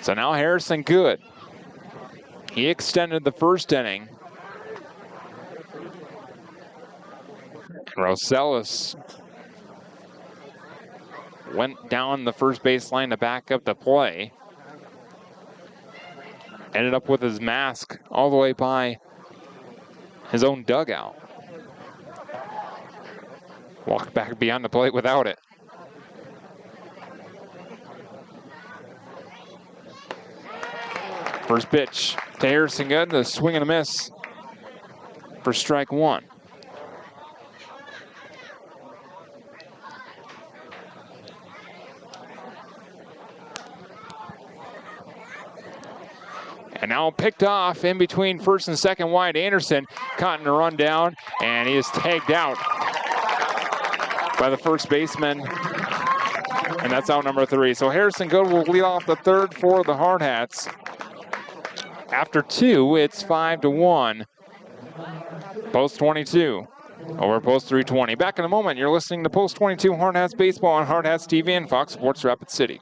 So now Harrison Good. He extended the first inning. Rosales went down the first baseline to back up the play. Ended up with his mask all the way by his own dugout. Walked back beyond the plate without it. First pitch to Harrison Good, the swing and a miss for strike 1. And now picked off in between first and second wide. Anderson caught in a run down, and he is tagged out by the first baseman. And that's out number 3. So Harrison Good will lead off the third for the Hardhats. After 2, it's 5-1. Post 22 over Post 320. Back in a moment, you're listening to Post 22 Hardhats Baseball on Hardhats TV and Fox Sports Rapid City.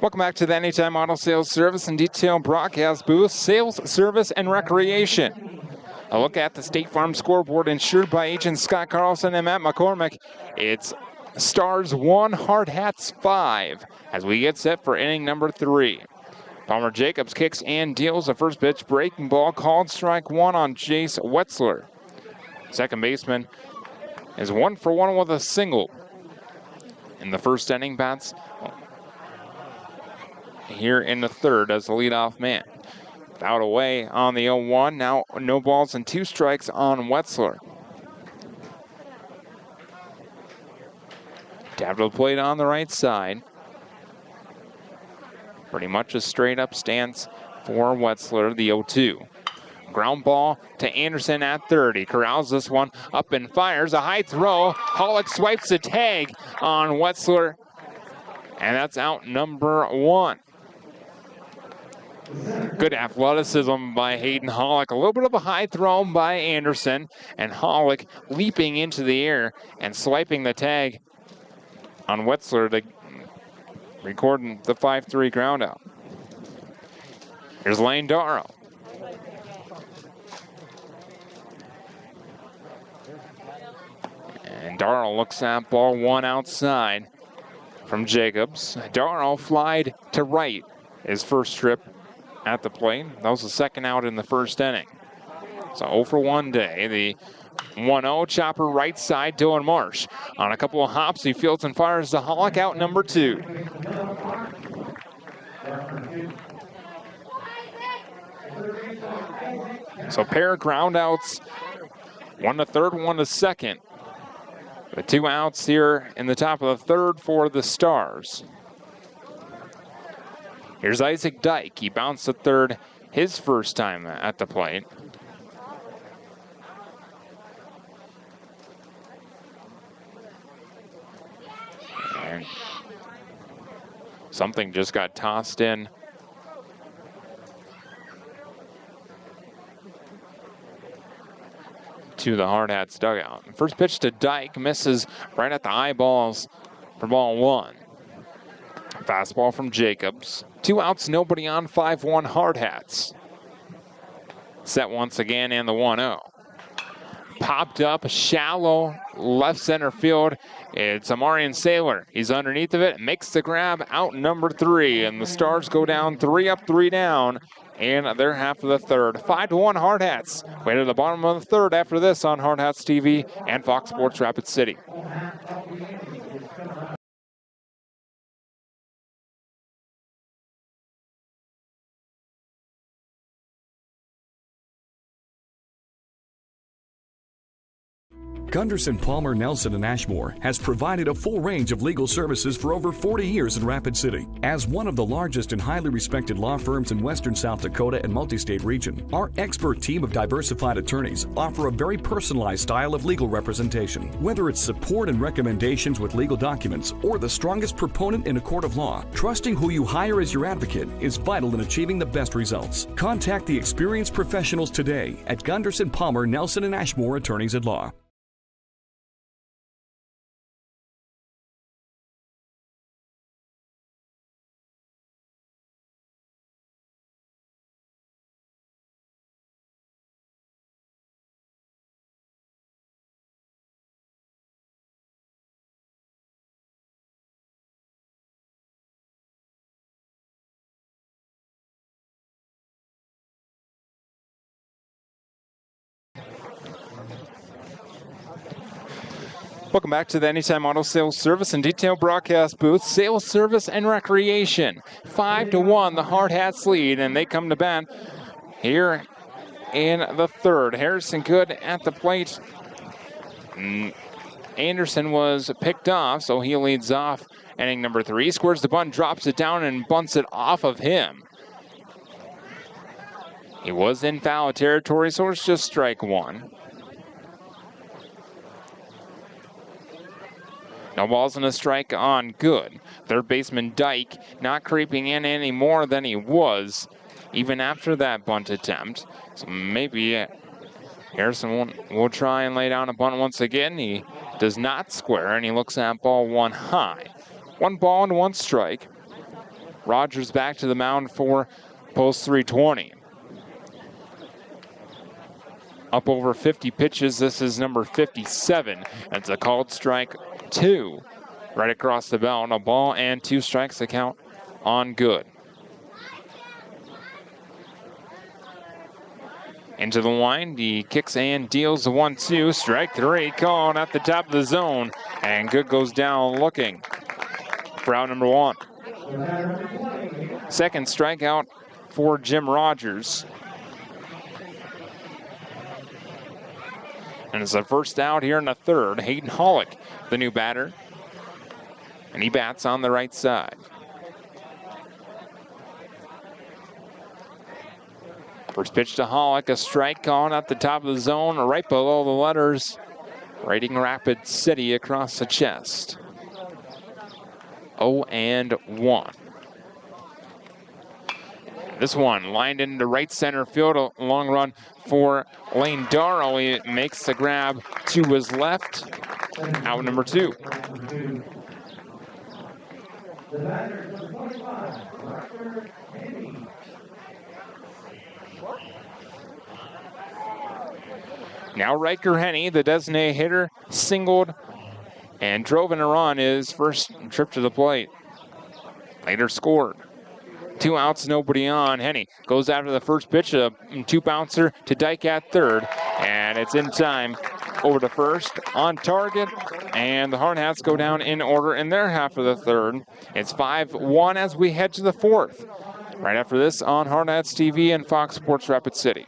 Welcome back to the Anytime Auto Sales Service and Detail broadcast booth, Sales, Service, and Recreation. A look at the State Farm scoreboard insured by agents Scott Carlson and Matt McCormick. It's Stars 1, Hardhats 5 as we get set for inning number 3. Palmer Jacobs kicks and deals the first pitch. Breaking ball called strike 1 on Jace Wetzler. Second baseman is 1 for 1 with a single. In the first inning, bats here in the third as the leadoff man. Out away on the 0-1. Now no balls and 2 strikes on Wetzler. Tap to the plate on the right side. Pretty much a straight up stance for Wetzler, the 0-2. Ground ball to Anderson at third. He corrals this one up and fires. A high throw. Hollick swipes the tag on Wetzler. And that's out number 1. Good athleticism by Hayden Hollick. A little bit of a high throw by Anderson. And Hollick leaping into the air and swiping the tag on Wetzler to record the 5-3 ground out. Here's Lane Darrow. And Darrow looks at ball 1 outside from Jacobs. Darrow flied to right his first trip at the plate. That was the second out in the first inning. So 0 for 1 day. The 1-0 chopper right side, Dylan Marsh. On a couple of hops, he fields and fires the Hollick out number 2. So pair of ground outs, 1 to third, 1 to second. The 2 outs here in the top of the third for the Stars. Here's Isaac Dyke. He bounced to third his first time at the plate. And something just got tossed in. To the Hardhats dugout. First pitch to Dyke misses right at the eyeballs for ball 1. Fastball from Jacobs. 2 outs, nobody on, 5-1 Hardhats. Set once again and the 1-0. Popped up, shallow left center field. It's Amarian Saylor. He's underneath of it, makes the grab, out number 3, and the Stars go down 3 up, 3 down, and they're half of the third. 5-1 Hardhats. Way to the bottom of the third after this on Hardhats TV and Fox Sports Rapid City. Gunderson, Palmer, Nelson, and Ashmore has provided a full range of legal services for over 40 years in Rapid City. As one of the largest and highly respected law firms in western South Dakota and multi-state region, our expert team of diversified attorneys offer a very personalized style of legal representation. Whether it's support and recommendations with legal documents or the strongest proponent in a court of law, trusting who you hire as your advocate is vital in achieving the best results. Contact the experienced professionals today at Gunderson, Palmer, Nelson, and Ashmore Attorneys at Law. Welcome back to the Anytime Auto Sales Service and Detail broadcast booth, Sales, Service, and Recreation. 5-1, the Hardhats lead, and they come to bat here in the third. Harrison Good at the plate. Anderson was picked off, so he leads off inning number 3. He squares the bunt, drops it down, and bunts it off of him. He was in foul territory, so it's just strike 1. No balls and a strike on Good. Third baseman Dyke not creeping in any more than he was even after that bunt attempt. So maybe Harrison will try and lay down a bunt once again. He does not square, and he looks at ball one high. 1 ball and 1 strike. Rogers back to the mound for post 320. Up over 50 pitches. This is number 57. It's a called strike 2. Right across the belt. A ball and 2 strikes, the count on good. Into the wind, he kicks and deals the 1-2. Strike 3, called at the top of the zone. And good goes down looking for out number 1. Second strikeout for Jim Rogers. And it's the first out here in the third. Hayden Hollick, the new batter. And he bats on the right side. First pitch to Hollick, a strike on at the top of the zone, right below the letters. Writing Rapid City across the chest. 0-1. This one lined into right center field, a long run for Lane Darrow. He makes the grab to his left. Out number 2. Now Riker Henny, the designated hitter, singled and drove in a run his first trip to the plate. Later scored. 2 outs, nobody on. Henny goes after the first pitch, a 2-bouncer to Dyke at third, and it's in time. Over to first, on target, and the Hardhats go down in order in their half of the third. It's 5-1 as we head to the fourth. Right after this on Hardhats TV and Fox Sports Rapid City.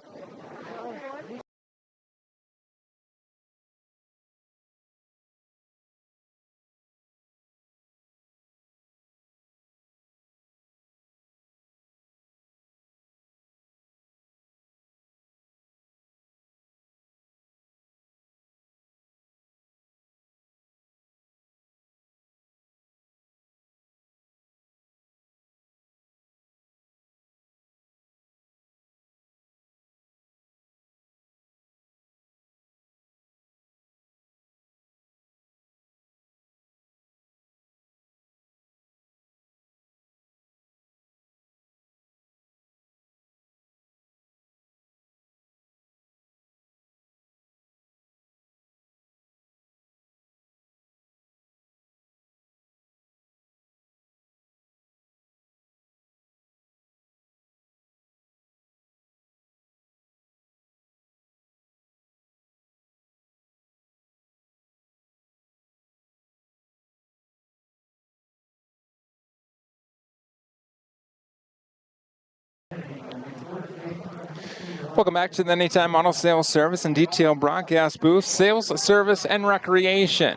Welcome back to the Anytime Auto Sales Service and Detail Broadcast Booth, Sales, Service, and Recreation.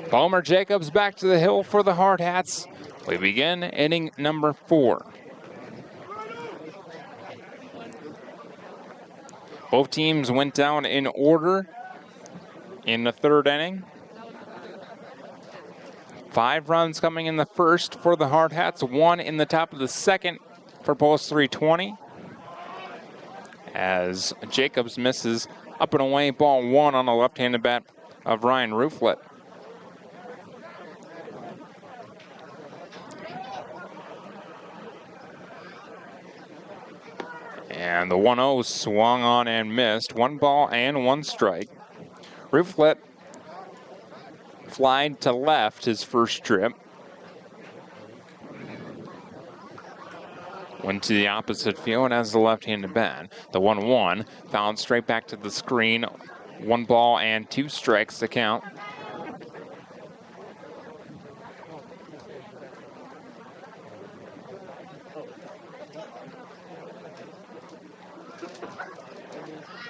Palmer Jacobs back to the hill for the Hardhats. We begin inning number 4. Both teams went down in order in the third inning. 5 runs coming in the first for the Hardhats, 1 in the top of the second for post 320. As Jacobs misses up and away, ball 1 on a left-handed bat of Ryan Rooflet. And the 1-0 swung on and missed. 1 ball and 1 strike. Rooflet flied to left his first trip. Went to the opposite field as the left-handed bat. The 1-1 fouled straight back to the screen. 1 ball and 2 strikes to count.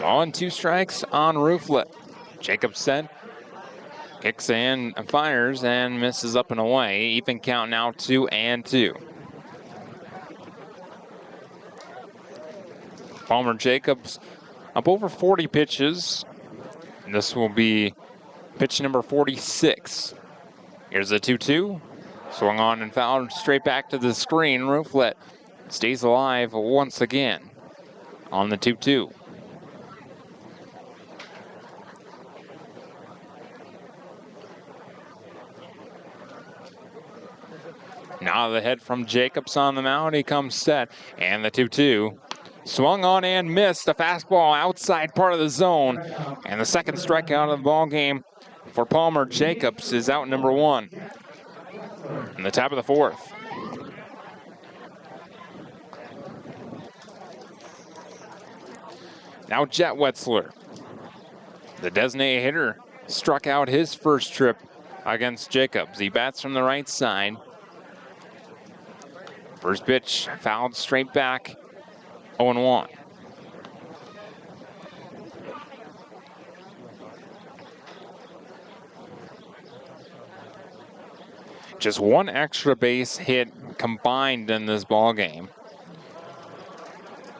Ball and 2 strikes on Rooflet. Jacobs set, kicks and fires and misses up and away. Even count now 2-2. Palmer Jacobs up over 40 pitches. And this will be pitch number 46. Here's a 2-2. Swung on and fouled straight back to the screen. Rooflet stays alive once again on the 2-2. Now the hit from Jacobs on the mound. He comes set. And the 2-2. Swung on and missed. The fastball outside part of the zone. And the second strikeout of the ball game for Palmer Jacobs is out number 1. In the top of the 4th. Now Jet Wetzler, the designated hitter, struck out his first trip against Jacobs. He bats from the right side. First pitch fouled straight back, 0-1. Just one extra base hit combined in this ball game.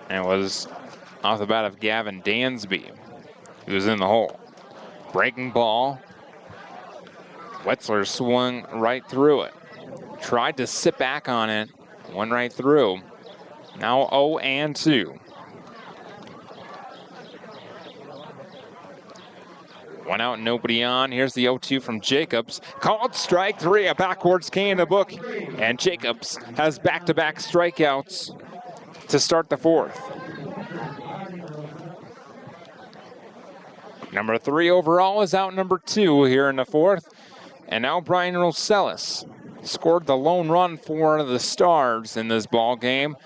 And it was off the bat of Gavin Dansby, who was in the hole. Breaking ball. Wetzler swung right through it. Tried to sit back on it. Went right through. Now 0-2. 1 out, nobody on. Here's the 0-2 from Jacobs. Called strike 3, a backwards K in the book. And Jacobs has back-to-back strikeouts to start the 4th. Number 3 overall is out number 2 here in the 4th. And now Brian Rosales scored the lone run for the Stars in this ball game.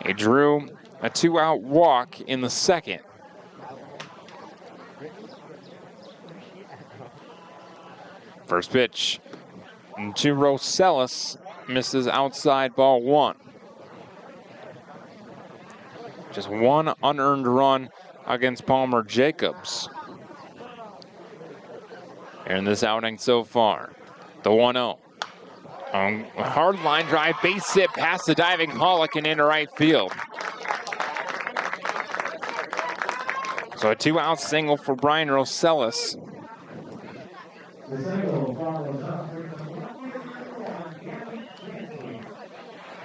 He drew a 2-out walk in the 2nd. First pitch to Rosales, misses outside, ball 1. Just one unearned run against Palmer Jacobs in this outing so far. The 1-0. Hard line drive, base hit past the diving Hollick and into right field. So a 2-out single for Brian Rosales.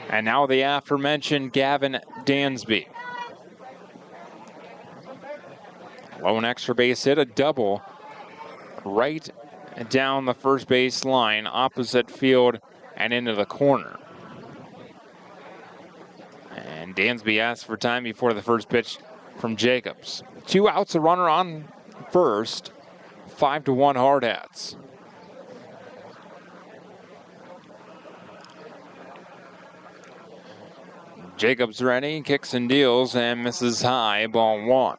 And now the aforementioned Gavin Dansby. Lone extra base hit, a double right down the first base line, opposite field and into the corner. And Dansby asked for time before the first pitch from Jacobs. 2 outs, a runner on first. 5-1 Hardhats. Jacobs ready, kicks and deals, and misses high, ball 1.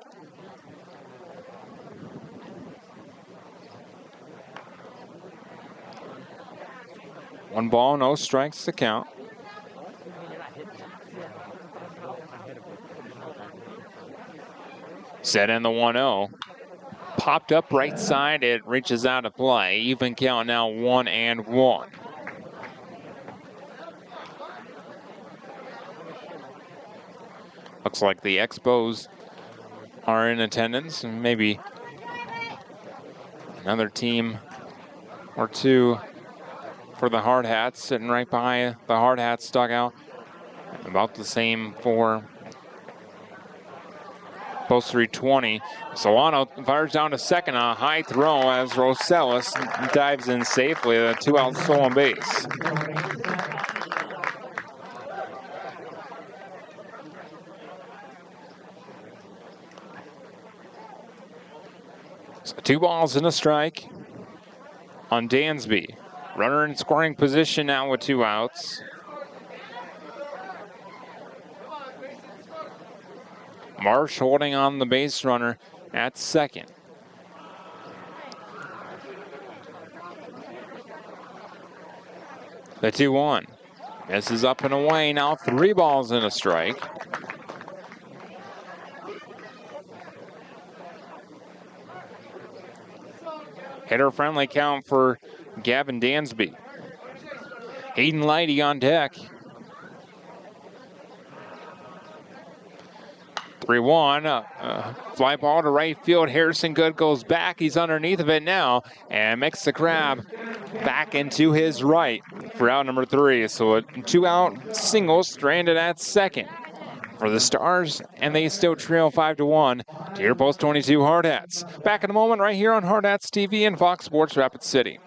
One ball, no strikes to count. Set in the 1-0. Popped up right side, it reaches out of play. Even count now, 1-1. Looks like the Expos are in attendance, and maybe another team or two for the Hardhats, sitting right by the Hardhats dugout. About the same for Post 320. Solano fires down to second, a high throw as Rosales dives in safely. A 2-out stolen base. So 2 balls and a strike on Dansby. Runner in scoring position now with 2 outs. Marsh holding on the base runner at second. The 2-1. Misses up and away. Now 3 balls and a strike. Hitter-friendly count for Gavin Dansby. Hayden Lighty on deck. 3-1, fly ball to right field. Harrison Good goes back. He's underneath of it now and makes the grab back into his right for out number 3. So a 2-out single stranded at second for the Stars, and they still trail 5-1 to your Post 22 Hardhats. Back in a moment right here on Hardhats TV and Fox Sports Rapid City.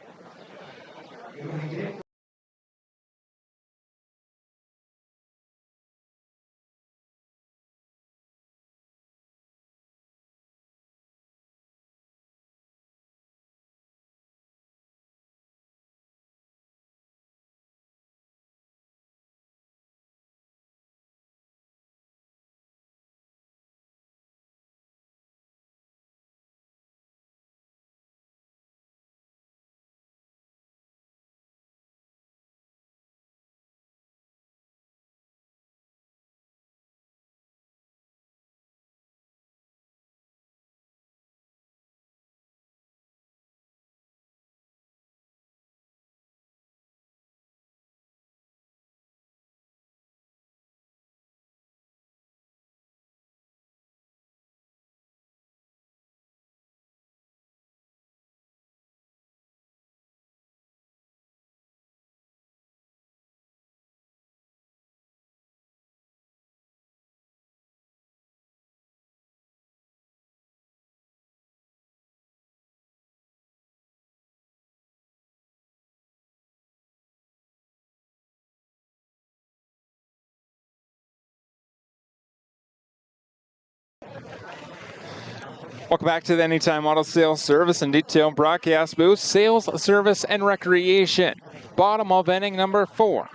Welcome back to the Anytime Auto Sales Service and Detail broadcast booth. Sales, service, and recreation. Bottom of inning number 4.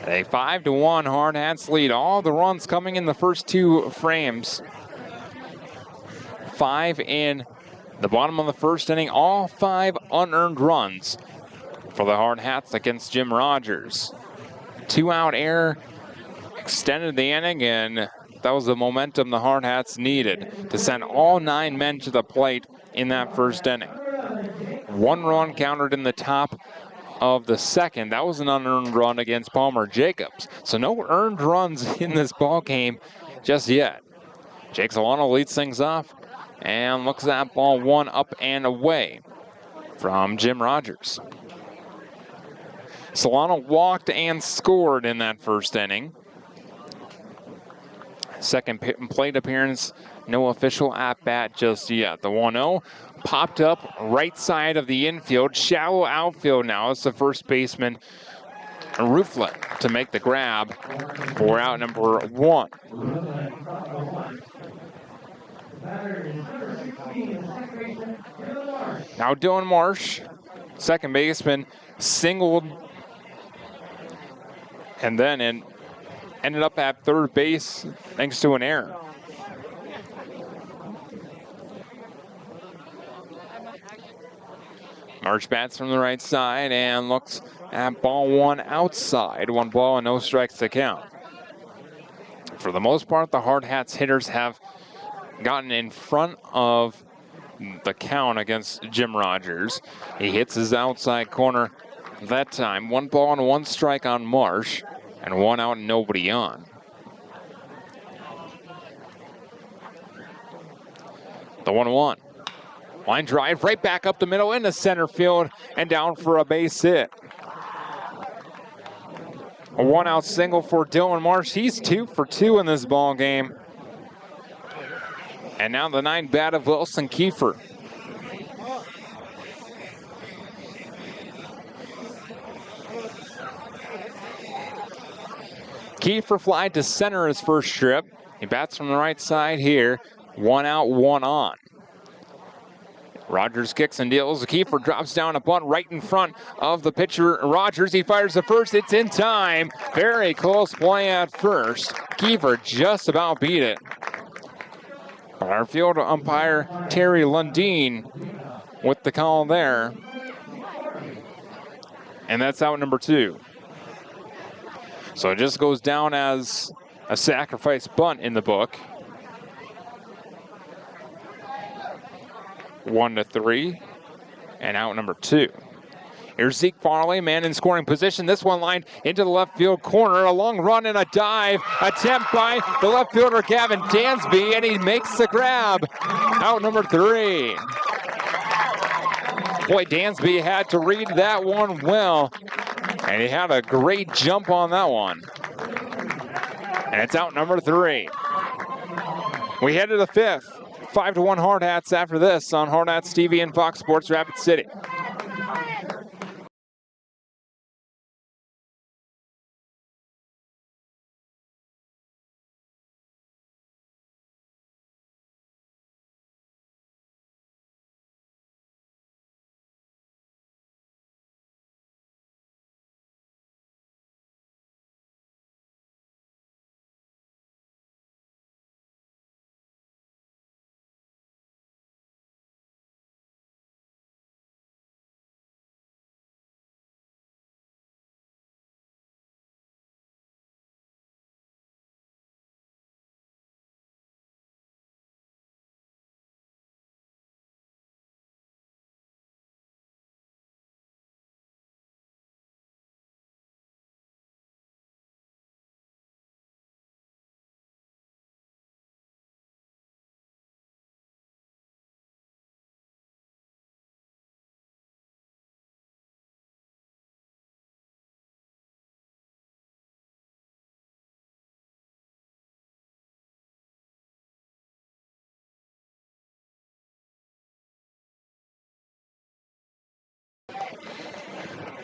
A 5-1 Hardhats lead. All the runs coming in the first 2 frames. 5 in the bottom of the first inning. All 5 unearned runs for the Hardhats against Jim Rogers. 2-out error extended the inning, and that was the momentum the Hardhats needed to send all 9 men to the plate in that first inning. 1 run countered in the top of the second. That was an unearned run against Palmer Jacobs. So no earned runs in this ball game just yet. Jake Solano leads things off and looks at ball 1 up and away from Jim Rogers. Solano walked and scored in that first inning. Second plate appearance, no official at-bat just yet. The 1-0 popped up right side of the infield, shallow outfield now. It's the first baseman, Rooflet, to make the grab for out number 1. Now Dylan Marsh, second baseman, singled and then ended up at third base thanks to an error. Marsh bats from the right side and looks at ball 1 outside. 1 ball and no strikes to count. For the most part, the Hardhats hitters have gotten in front of the count against Jim Rogers. He hits his outside corner that time. 1 ball and 1 strike on Marsh, and 1 out and nobody on. The 1-1. Line drive right back up the middle into center field and down for a base hit. A 1-out single for Dylan Marsh. He's 2 for 2 in this ball game. And now the 9 bat of Wilson Kiefer. Kiefer fly to center his first trip. He bats from the right side here. 1 out, 1 on. Rogers kicks and deals. Kiefer drops down a bunt right in front of the pitcher, Rogers. He fires the first. It's in time. Very close play at first. Kiefer just about beat it. Our field umpire, Terry Lundeen, with the call there. And that's out number 2. So it just goes down as a sacrifice bunt in the book. 1-3, and out number 2. Here's Zeke Farley, man in scoring position. This one lined into the left field corner. A long run and a dive attempt by the left fielder, Gavin Dansby, and he makes the grab. Out number 3. Boy, Dansby had to read that one well, and he had a great jump on that one. And it's out number 3. We head to the 5th. 5-1 Hardhats after this on Hardhats TV and Fox Sports Rapid City.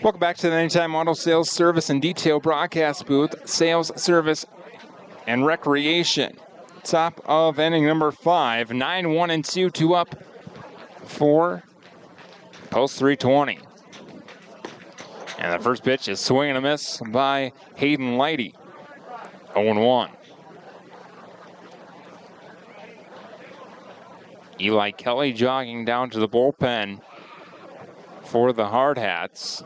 Welcome back to the Anytime Auto Sales Service and Detail broadcast booth, sales, service, and recreation. top of inning number 5. 9-1-2, 2 up for Post 320. And the first pitch is swing and a miss by Hayden Lighty. 0-1. Eli Kelly jogging down to the bullpen for the Hardhats.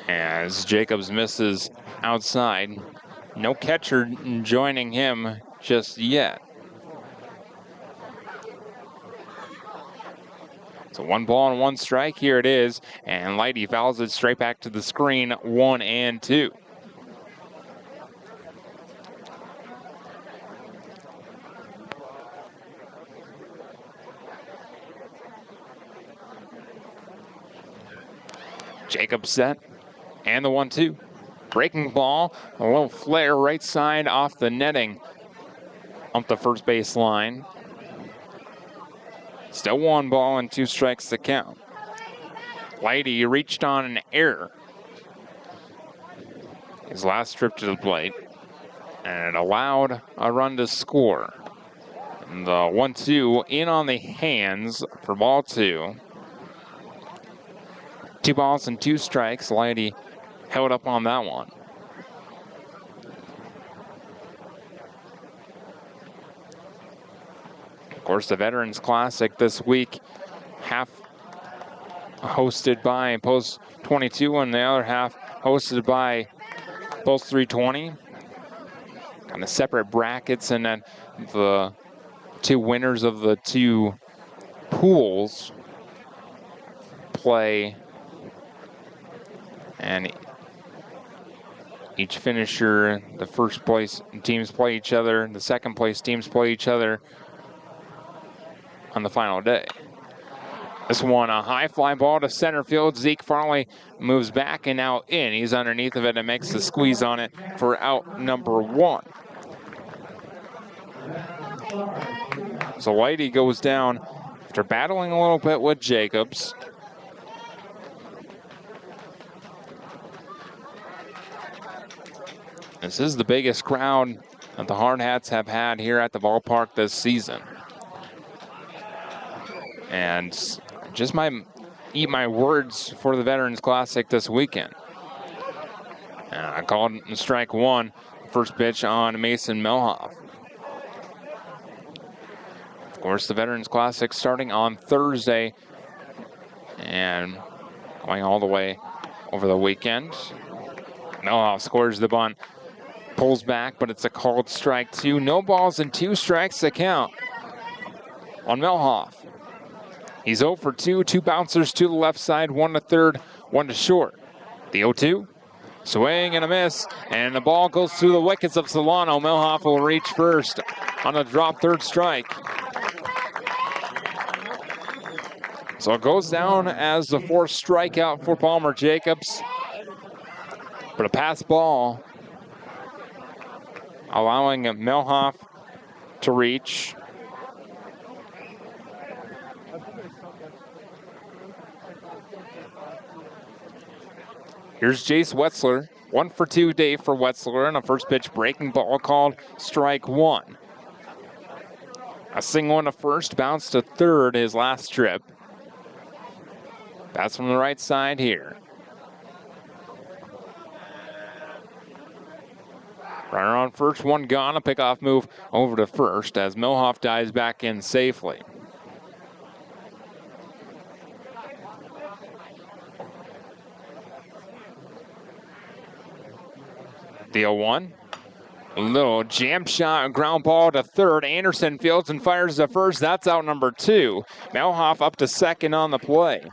As Jacobs misses outside. No catcher joining him just yet. So 1 ball and 1 strike, here it is, and Lighty fouls it straight back to the screen, 1-2. Jacobs set, and the 1-2. Breaking ball, a little flare right side off the netting, up the first base line. Still 1 ball and 2 strikes to count. Lighty reached on an error. His last trip to the plate. And it allowed a run to score. And the 1-2 in on the hands for ball 2. 2 balls and 2 strikes. Lighty held up on that one. Of course, the Veterans Classic this week, half hosted by Post 22 and the other half hosted by Post 320. Kind of separate brackets, and then the 2 winners of the 2 pools play, and each finisher, the first place teams play each other, the second place teams play each other on the final day. This one, a high fly ball to center field. Zeke Farley moves back and now in. He's underneath of it and makes the squeeze on it for out number 1. So Lighty goes down after battling a little bit with Jacobs. This is the biggest crowd that the Hardhats have had here at the ballpark this season. And just might eat my words for the Veterans Classic this weekend. I called strike 1, first pitch on Mason Melhoff. Of course, the Veterans Classic starting on Thursday and going all the way over the weekend. Melhoff scores the bunt, pulls back, but it's a called strike 2. No balls and 2 strikes to count on Melhoff. He's 0 for 2, 2 bouncers to the left side, 1 to third, 1 to short. The 0-2, swing and a miss, and the ball goes through the wickets of Solano. Melhoff will reach first on a drop third strike. So it goes down as the 4th strikeout for Palmer Jacobs. But a pass ball allowing Melhoff to reach. Here's Jace Wetzler. 1 for 2 day for Wetzler, and a first pitch breaking ball called strike 1. A single into first, bounce to third his last trip. Pass from the right side here. Runner on first, 1 gone. A pickoff move over to first as Melhoff dives back in safely. The 0-1. A little jam shot, ground ball to third. Anderson fields and fires to first. That's out number 2. Melhoff up to second on the play.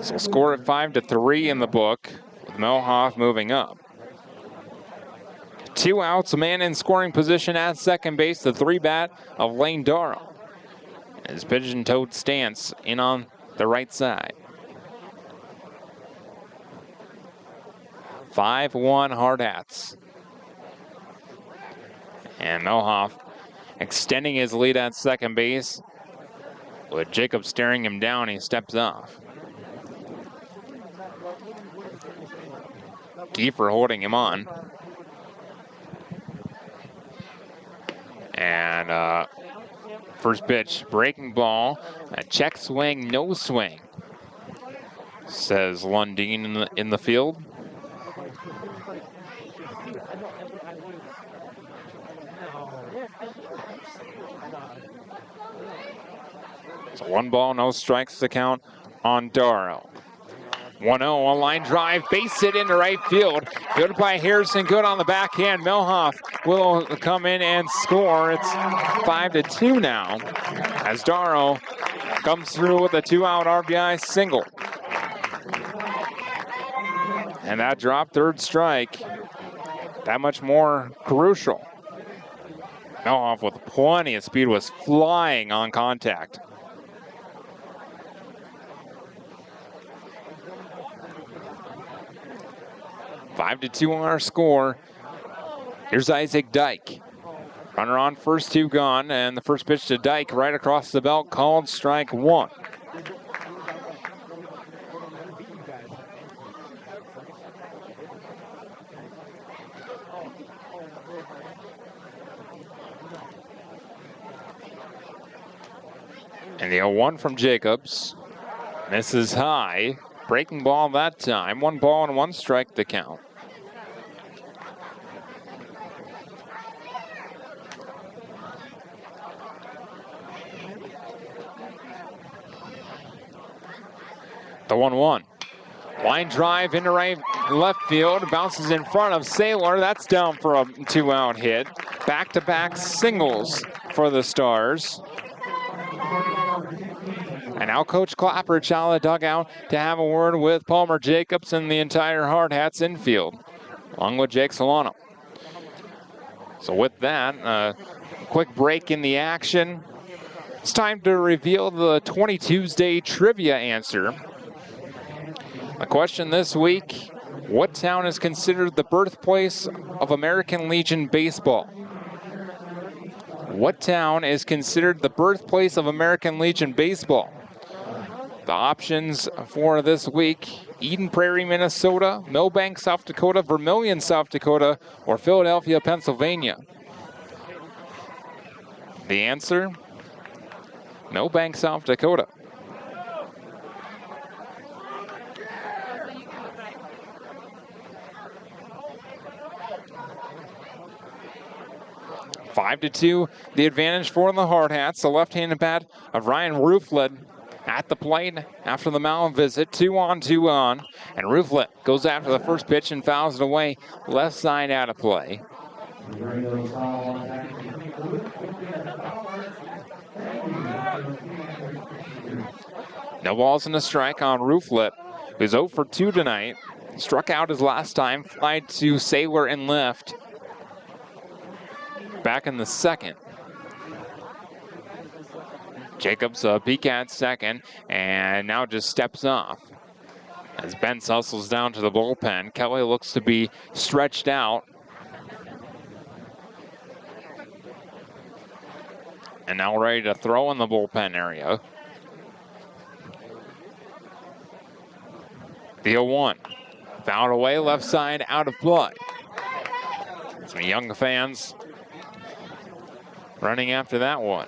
So score at 5-3 in the book, with Melhoff moving up. 2 outs, a man in scoring position at second base, the 3-bat of Lane Darrow. His pigeon-toed stance in on the right side. 5-1 Hardhats. And Melhoff extending his lead at second base. With Jacob staring him down, he steps off. Kiefer holding him on. And first pitch, breaking ball, a check swing, no swing, says Lundeen in the field. So 1 ball, no strikes to count on Darrow. 1-0, a line drive, base hit into right field. Good by Harrison, good on the backhand. Melhoff will come in and score. It's 5-2 now, as Darrow comes through with a 2-out RBI single. And that drop third strike, that much more crucial. Melhoff with plenty of speed was flying on contact. Five to 2 on our score. Here's Isaac Dyke. Runner on first, 2 gone, and the first pitch to Dyke right across the belt, called strike 1. And the 0-1 from Jacobs. Misses high. Breaking ball that time. 1 ball and 1 strike to count. The 1-1. Line drive into left field. Bounces in front of Saylor. That's down for a 2-out hit. Back-to-back singles for the Stars. And now Coach Clapper's out of the dugout to have a word with Palmer Jacobs and the entire Hardhats infield, along with Jake Solano. So with that, a quick break in the action. It's time to reveal the 20-Tuesday trivia answer. The question this week, what town is considered the birthplace of American Legion baseball? What town is considered the birthplace of American Legion baseball? The options for this week: Eden Prairie, Minnesota, Millbank, South Dakota, Vermilion, South Dakota, or Philadelphia, Pennsylvania. The answer: Millbank, South Dakota. Five to 2, the advantage for the Hardhats. The left-handed bat of Ryan Rooflet at the plate after the mound visit. 2 on, 2 on. And Rooflet goes after the first pitch and fouls it away. Left side out of play. No balls and a strike on Rooflet, who's 0 for 2 tonight. Struck out his last time, flied to Saylor and left. Back in the second. Jacobs peek at second, and now just steps off. As Benz hustles down to the bullpen, Kelly looks to be stretched out. And now ready to throw in the bullpen area. The 0-1. Fouled away, left side, out of play. Some young fans running after that one.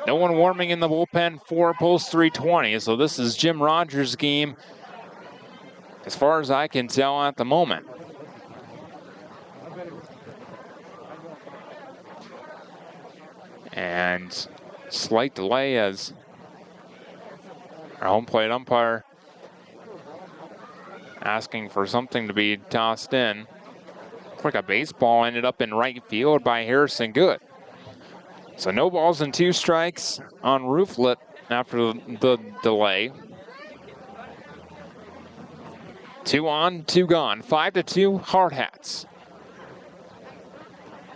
No one warming in the bullpen for post 320, so this is Jim Rogers' game as far as I can tell at the moment. And slight delay as our home plate umpire asking for something to be tossed in. Looks like a baseball ended up in right field by Harrison Good. So no balls and 2 strikes on Rooflet after the delay. 2 on, 2 gone. 5 to 2, Hardhats.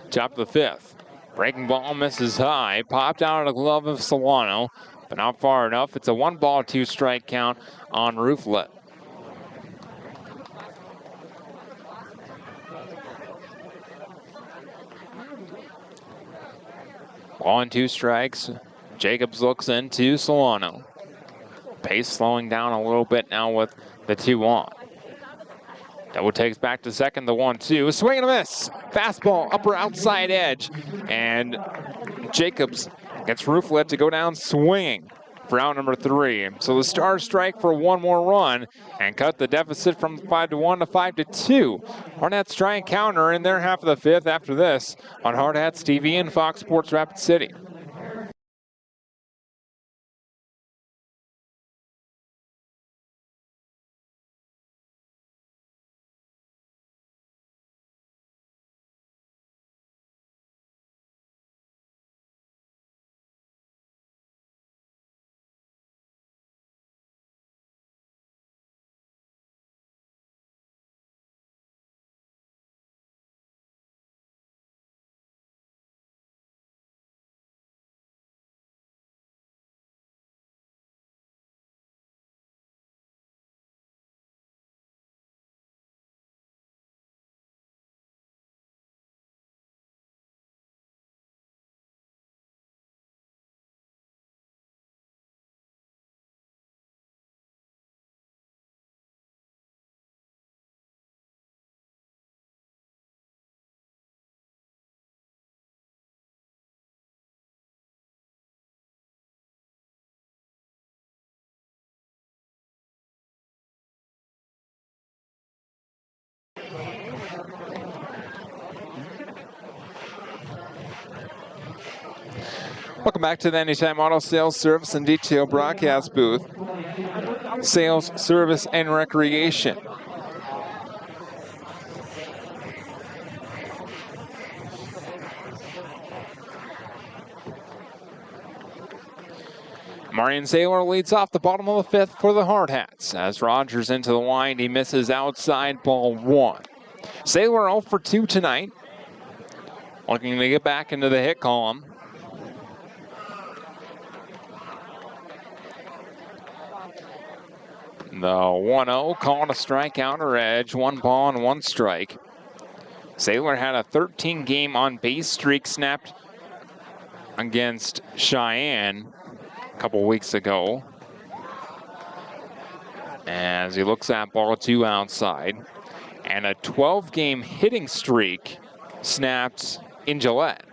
Top of the 5th. Breaking ball misses high. Popped out of the glove of Solano, but not far enough. It's a 1 ball, 2 strike count on Rooflet. Ball and 2 strikes Jacobs looks into Solano. Pace slowing down a little bit now with the 2-1. Double takes back to second, the 1-2. Swing and a miss. Fastball, upper outside edge. And Jacobs gets Rouflet to go down swinging for out number 3. So the Stars strike for one more run and cut the deficit from 5-1 to 5-2. Hardhats try and counter in their half of the 5th after this on Hardhats TV and Fox Sports Rapid City. Welcome back to the Anytime Auto Sales Service and Detail broadcast booth. Sales, service, and recreation. Marion Saylor leads off the bottom of the 5th for the Hardhats. As Rogers into the wind, he misses outside, ball 1. Saylor 0 for 2 tonight. Looking to get back into the hit column. The 1-0 called a strikeout or edge, 1 ball and 1 strike. Saylor had a 13-game on-base streak snapped against Cheyenne a couple weeks ago. As he looks at ball 2 outside. And a 12-game hitting streak snapped in Gillette.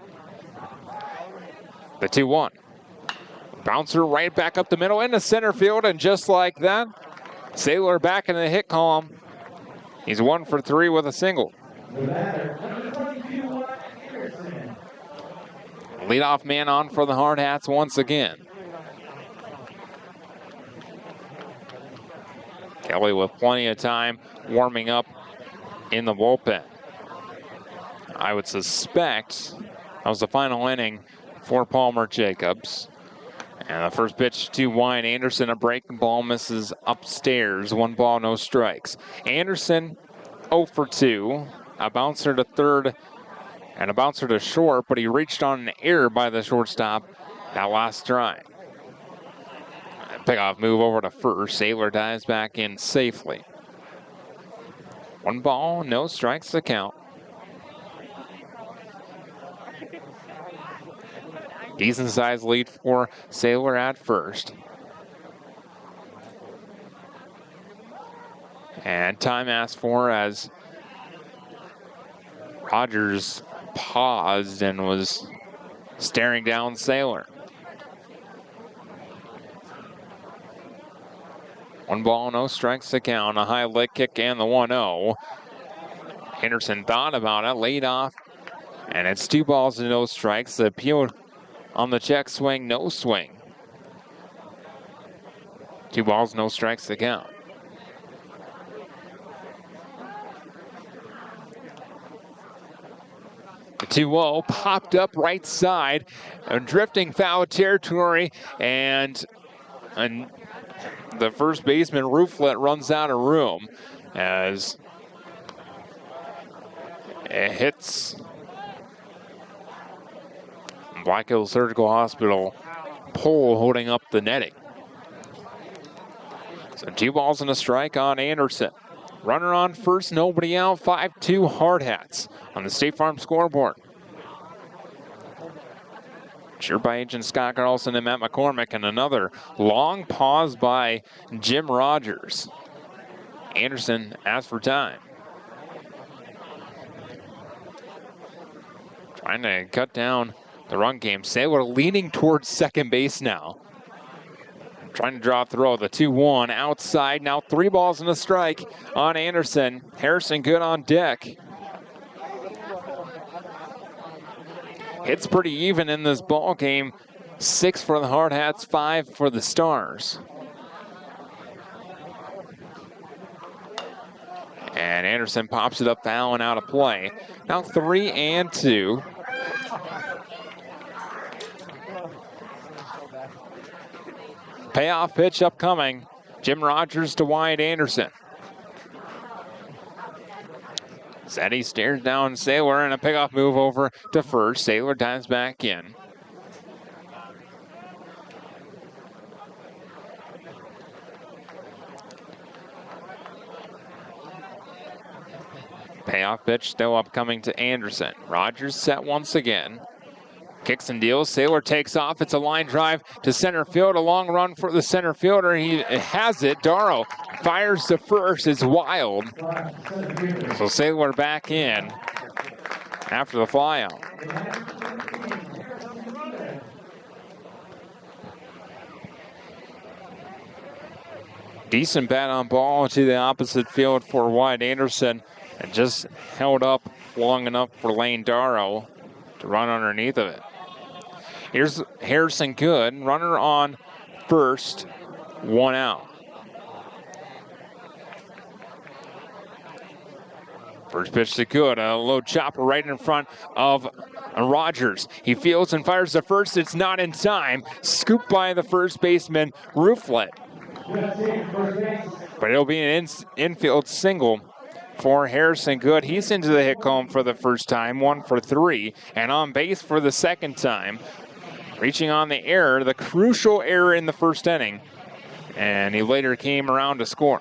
The 2-1. Bouncer right back up the middle into center field, and just like that, Saylor back in the hit column. He's 1 for 3 with a single. Leadoff man on for the Hardhats once again. Kelly with plenty of time warming up in the bullpen. I would suspect that was the final inning for Palmer Jacobs. And the first pitch to Wine Anderson, a breaking ball, misses upstairs. 1 ball, no strikes. Anderson 0 for 2. A bouncer to third and a bouncer to short, but he reached on an error by the shortstop that last try. Pickoff move over to first. Saylor dives back in safely. 1 ball, no strikes to count. Decent sized lead for Saylor at first. And time asked for as Rogers paused and was staring down Saylor. 1 ball, no strikes to count. A high leg kick and the 1-0. Henderson thought about it, laid off, and it's 2 balls and no strikes. The appeal on the check swing, no swing. 2 balls, no strikes to count. The 2-0 popped up right side, drifting foul territory, and the first baseman, Rouflet, runs out of room as it hits Black Hills Surgical Hospital pole holding up the netting. So 2 balls and a strike on Anderson. Runner on first, nobody out, 5-2 Hardhats on the State Farm scoreboard. Cheered by Agent Scott Carlson and Matt McCormick, and another long pause by Jim Rogers. Anderson asked for time. Trying to cut down the run game. Sailor leaning towards second base now. Trying to draw a throw. The 2-1 outside. Now 3 balls and a strike on Anderson. Harrison good on deck. It's pretty even in this ball game. 6 for the Hardhats, 5 for the Stars. And Anderson pops it up, foul and out of play. Now 3-2. Payoff pitch upcoming. Jim Rogers to Wyatt Anderson. Zeddy stares down Sailor, and a pickoff move over to first. Sailor dives back in. Payoff pitch still upcoming to Anderson. Rogers set once again. Kicks and deals. Sailor takes off. It's a line drive to center field. A long run for the center fielder. He has it. Darrow fires to first. It's wild. So Sailor back in after the flyout. Decent bat on ball to the opposite field for Wyatt Anderson. And just held up long enough for Lane Darrow to run underneath of it. Here's Harrison Good, runner on first, 1 out. First pitch to Good, a low chopper right in front of Rogers. He fields and fires to first, it's not in time. Scooped by the first baseman, Rooflet. But it'll be an infield single for Harrison Good. He's into the hit column for the first time, 1 for 3, and on base for the second time. Reaching on the error, the crucial error in the first inning, and he later came around to score.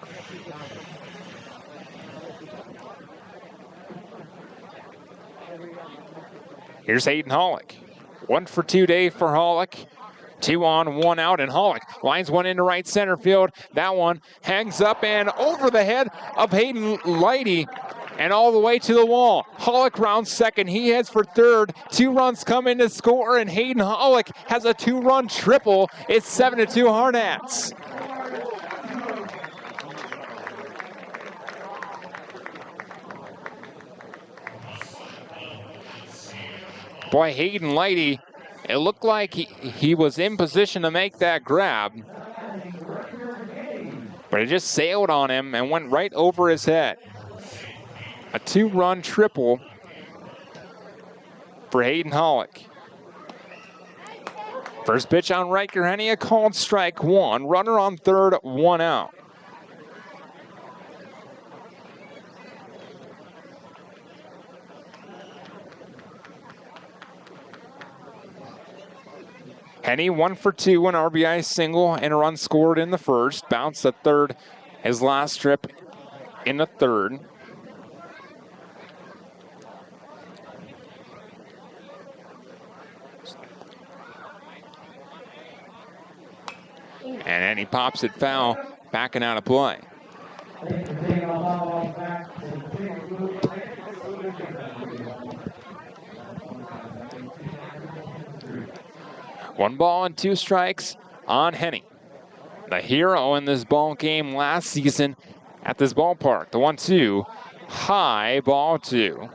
Here's Hayden Hollick. 1 for 2 day for Hollick. 2 on, 1 out, and Hollick lines one into right center field. That one hangs up and over the head of Hayden Lighty and all the way to the wall. Hollick rounds second. He heads for third. 2 runs come in to score, and Hayden Hollick has a 2-run triple. It's 7-2 Hardhats. Boy, Hayden Lighty, it looked like he was in position to make that grab, but it just sailed on him and went right over his head. A 2-run triple for Hayden Hollick. First pitch on Riker Henny, a called strike 1. Runner on third, 1 out. Henny 1 for 2, an RBI single and a run scored in the first. Bounced to third, his last trip in the third. And then he pops it foul, backing out of play. One ball and 2 strikes on Henny. The hero in this ball game last season at this ballpark. The 1-2, high, ball 2.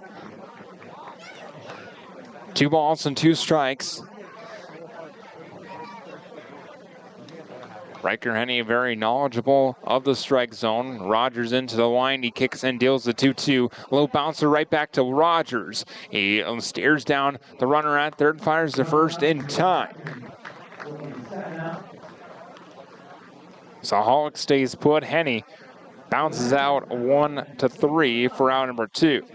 2 balls and 2 strikes. Riker Henny very knowledgeable of the strike zone. Rogers into the line. He kicks and deals the 2-2. Low bouncer right back to Rogers. He stares down the runner at third, fires to first in time. So Hollick stays put. Henny bounces out 1-3 for out number 2.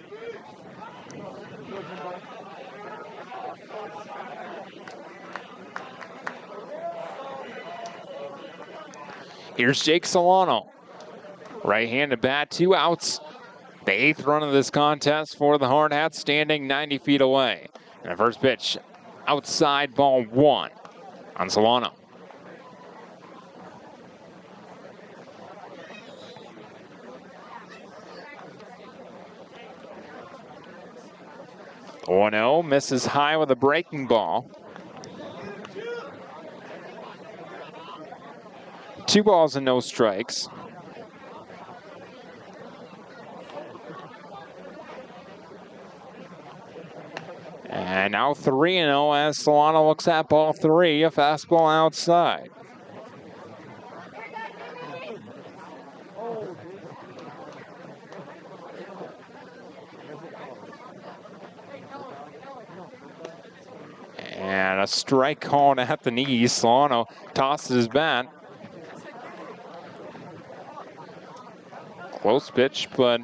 Here's Jake Solano. Right-handed bat, 2 outs. The 8th run of this contest for the Hardhats, standing 90 feet away. And the first pitch Outside ball 1 on Solano. The 1-0 misses high with a breaking ball. 2 balls and no strikes. And now 3-0 as Solano looks at ball 3, a fastball outside. And a strike called at the knees. Solano tosses his bat. Close pitch, but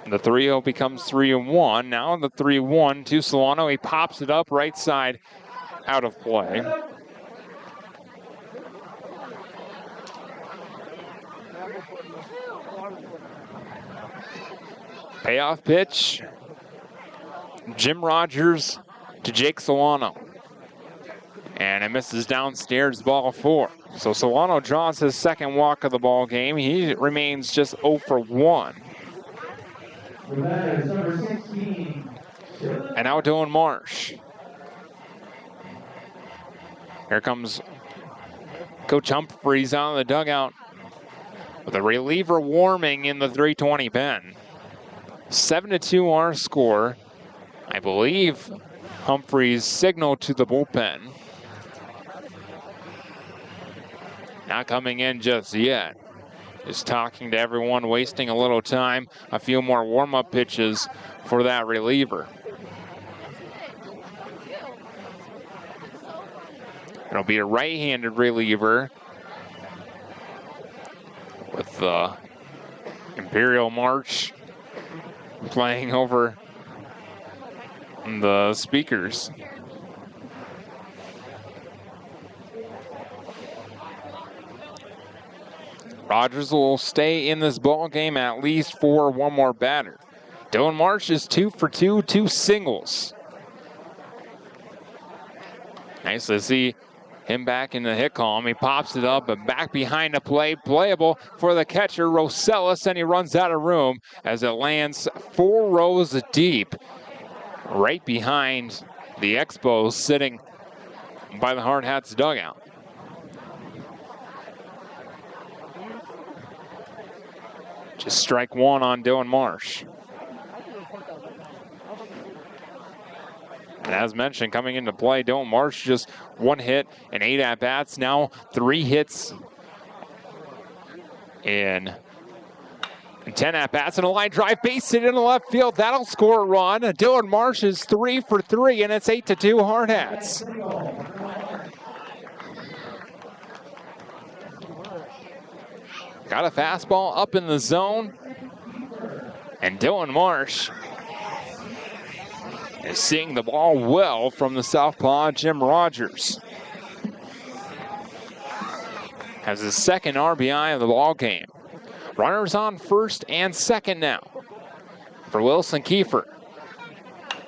the 3-0 becomes 3-1. Now the 3-1 to Solano. He pops it up right side, out of play. Payoff pitch. Jim Rogers to Jake Solano. And it misses downstairs, ball 4. So Solano draws his second walk of the ball game. He remains just 0 for 1. And now Dylan Marsh. Here comes Coach Humphreys out of the dugout with a reliever warming in the 320 pen. 7-2 our score. I believe Humphreys signaled to the bullpen. Not coming in just yet. Just talking to everyone, wasting a little time. A few more warm-up pitches for that reliever. It'll be a right-handed reliever with Imperial March playing over the speakers. Rogers will stay in this ball game at least for one more batter. Dylan Marsh is 2 for 2, 2 singles. Nice to see him back in the hit column. He pops it up and back behind the plate. Playable for the catcher, Rosales, and he runs out of room as it lands 4 rows deep right behind the Expos sitting by the Hardhats dugout. Just strike 1 on Dylan Marsh. And as mentioned, coming into play, Dylan Marsh just 1 hit and 8 at-bats. Now 3 hits in 10 at-bats and a line drive, base hit into left field. That'll score a run. Dylan Marsh is 3 for 3, and it's 8-2 Hardhats. Got a fastball up in the zone. And Dylan Marsh is seeing the ball well from the southpaw, Jim Rogers. Has his second RBI of the ball game. Runners on first and second now for Wilson Kiefer.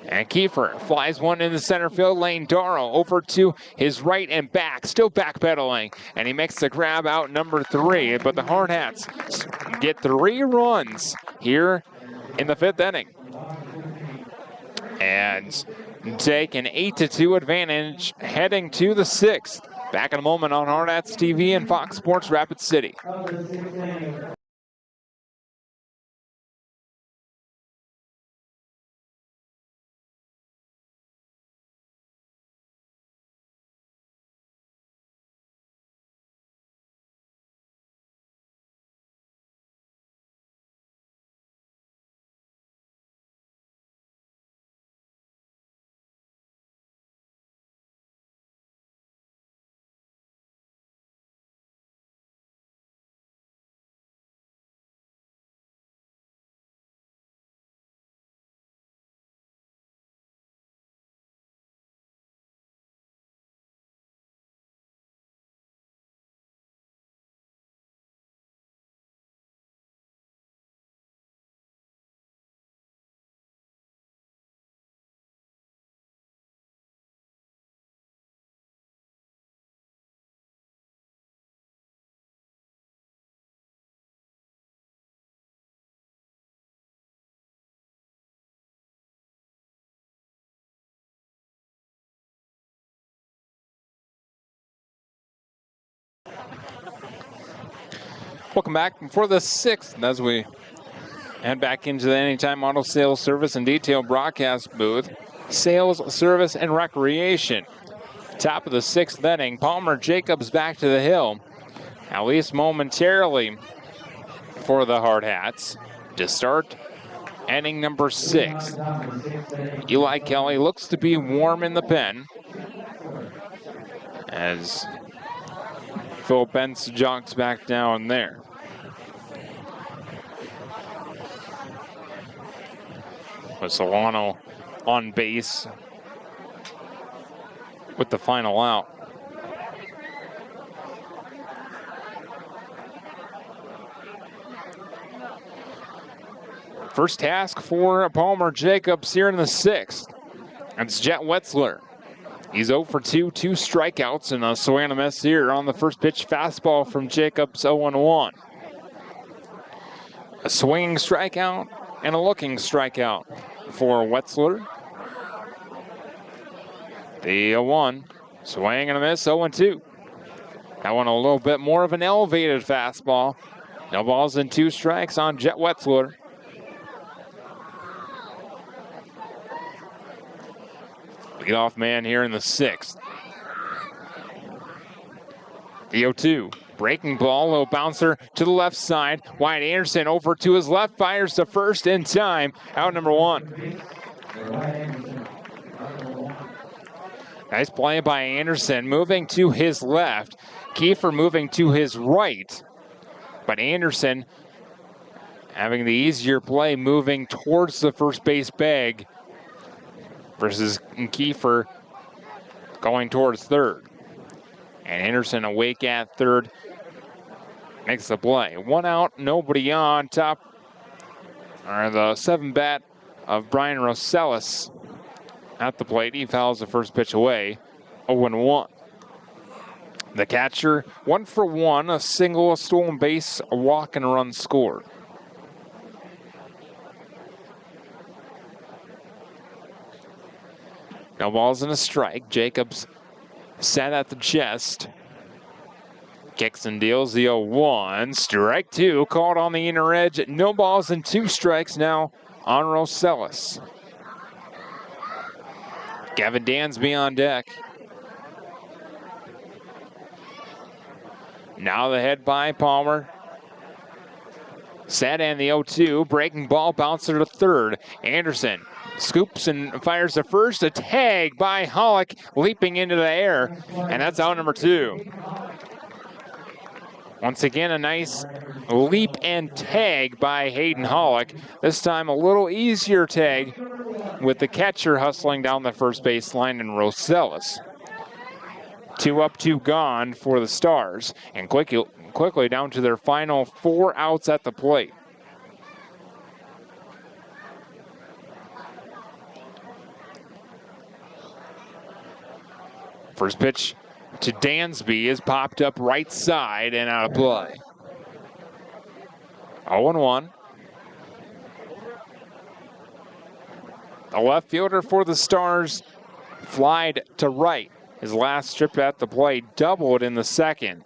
And Kiefer flies one into center field lane. Darrow over to his right and back, still backpedaling. And he makes the grab out number 3. But the Hardhats get 3 runs here in the 5th inning. And take an 8-2 advantage heading to the 6th. Back in a moment on Hardhats TV and Fox Sports Rapid City. Welcome back for the 6th as we head back into the Anytime Auto Sales Service and Detail broadcast booth. Sales, service, and recreation. Top of the 6th inning, Palmer Jacobs back to the hill, at least momentarily for the Hardhats to start inning number 6. Eli Kelly looks to be warm in the pen as Phil Bentz jogs back down there. With Solano on base with the final out. First task for Palmer Jacobs here in the 6th. It's Jet Wetzler. He's 0 for 2, 2 strikeouts, and a swing and a miss here on the first pitch fastball from Jacobs, 0-1. A swinging strikeout and a looking strikeout for Wetzler. The 0-1, swing and a miss, 0-2. That one a little bit more of an elevated fastball. No balls and 2 strikes on Jet Wetzler. Leadoff man here in the 6th. The 0-2, breaking ball, little bouncer to the left side. Wyatt Anderson over to his left, fires to first in time. Out number 1. Nice play by Anderson, moving to his left. Kiefer moving to his right. But Anderson having the easier play, moving towards the first base bag versus Kiefer going towards third. And Anderson awake at third, makes the play. 1 out, nobody on. Top are the 7 bat of Brian Rosales at the plate. He fouls the first pitch away, 0-1. The catcher, 1 for 1, a single, a stolen base, a walk, and a run scored. No balls and a strike. Jacobs set at the chest. Kicks and deals the 0-1. Strike 2, called on the inner edge. No balls and 2 strikes now on Rosales. Gavin Dansby on deck. Now the head by Palmer. Set and the 0-2. Breaking ball, bouncer to third. Anderson scoops and fires the first. A tag by Hollick, leaping into the air. And that's out number 2. Once again, a nice leap and tag by Hayden Hollick. This time a little easier tag with the catcher hustling down the first base line and Rosales. 2 up, 2 gone for the Stars. And quickly down to their final 4 outs at the plate. First pitch to Dansby is popped up right side and out of play. 0-1. The left fielder for the Stars flied to right. His last trip at the plate doubled in the 2nd.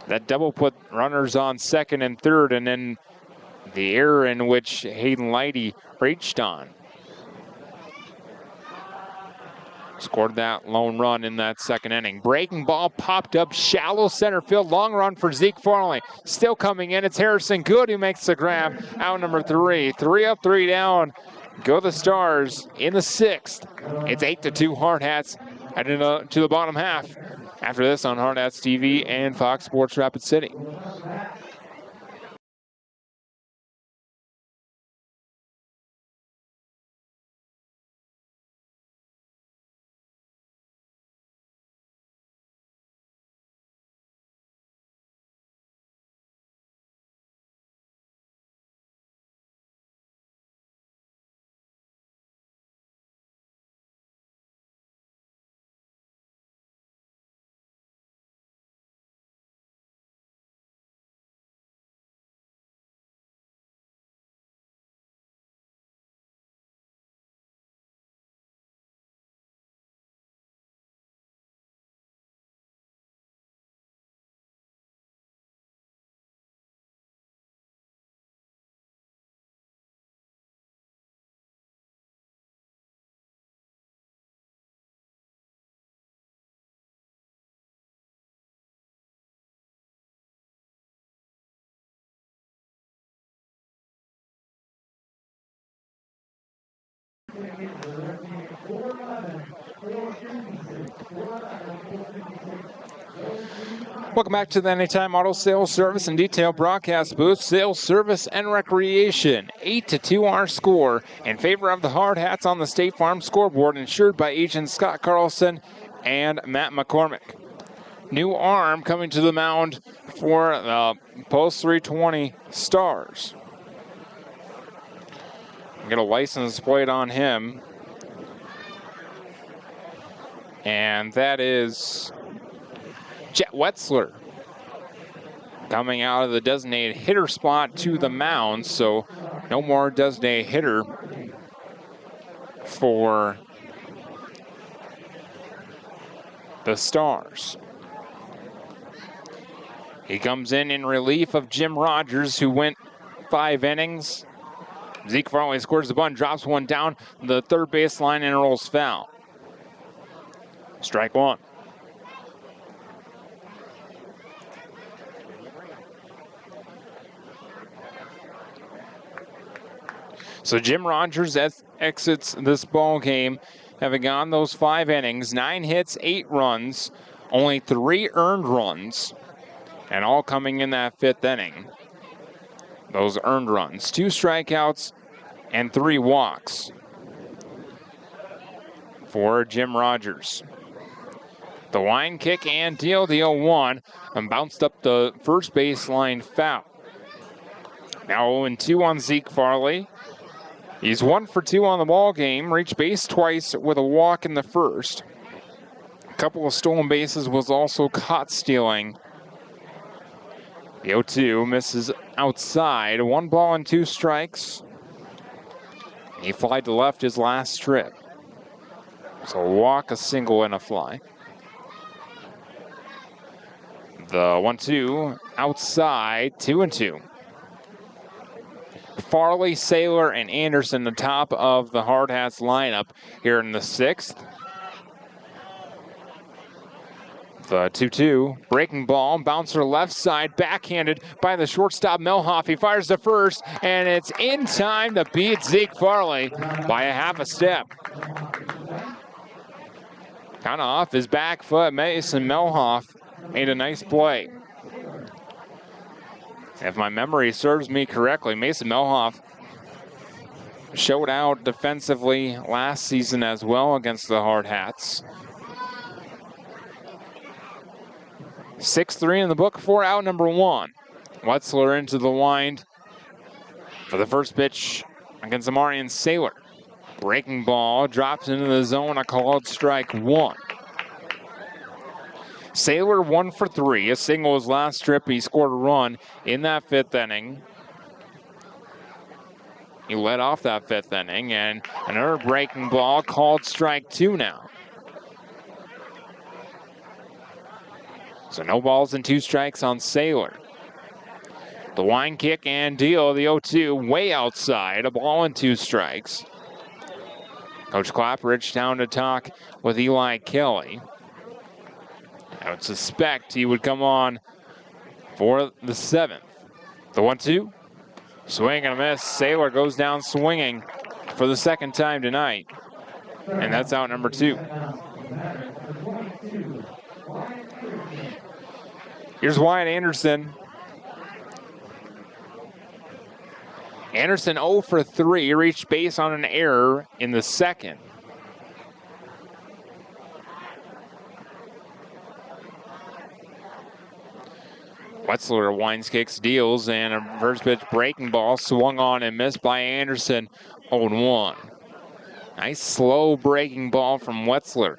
That double put runners on 2nd and 3rd, and then the error in which Hayden Lighty reached on. Scored that lone run in that 2nd inning. Breaking ball popped up shallow center field. Long run for Zeke Farley. Still coming in. It's Harrison Good who makes the grab. Out number 3. 3 up, 3 down. Go the Stars in the 6th. It's 8-2 Hardhats heading to the bottom half. After this on Hardhats TV and Fox Sports Rapid City. Welcome back to the Anytime Auto Sales Service and Detail broadcast booth. Sales, service, and recreation. 8-2 our score in favor of the Hardhats on the State Farm scoreboard, insured by agents Scott Carlson and Matt McCormick. New arm coming to the mound for the Post 320 Stars. Get a license plate on him. And that is Jet Wetzler coming out of the designated hitter spot to the mound. So no more designated hitter for the Stars. He comes in relief of Jim Rogers, who went 5 innings. Zeke Farley scores the bunt, drops one down the third base line, and rolls foul. Strike one. So Jim Rogers exits this ball game, having gone those 5 innings, 9 hits, 8 runs, only 3 earned runs, and all coming in that 5th inning. Those earned runs, 2 strikeouts and 3 walks for Jim Rogers. The line kick and deal, the 0-1, and bounced up the first baseline foul. Now 0-2 on Zeke Farley. He's 1 for 2 on the ball game, reached base twice with a walk in the first. A couple of stolen bases, was also caught stealing. The 0-2 misses outside, 1 ball and 2 strikes. He flied to left his last trip. So a walk, a single, and a fly. The 1-2 outside, 2-2. Farley, Saylor, and Anderson the top of the Hardhats lineup here in the 6th. The 2-2, breaking ball, bouncer left side, backhanded by the shortstop Melhoff. He fires to first, and it's in time to beat Zeke Farley by a half a step. Kind of off his back foot, Mason Melhoff made a nice play. If my memory serves me correctly, Mason Melhoff showed out defensively last season as well against the Hardhats. 6-3 in the book for out number 1. Wetzler into the wind for the first pitch against Amarian Saylor. Breaking ball, drops into the zone, a called strike 1. Saylor 1 for 3, a single his last trip. He scored a run in that 5th inning. He led off that 5th inning, and another breaking ball, called strike 2 now. So no balls and 2 strikes on Saylor. The line kick and deal, the 0-2, way outside, a ball and 2 strikes. Coach Clapperidge down to talk with Eli Kelly. I would suspect he would come on for the 7th. The 1-2, swing and a miss. Saylor goes down swinging for the 2nd time tonight. And that's out number 2. Here's Wyatt Anderson. Anderson 0 for 3, reached base on an error in the 2nd. Wetzler winds, kicks, deals, and a first pitch breaking ball swung on and missed by Anderson. 0-1. Nice slow breaking ball from Wetzler.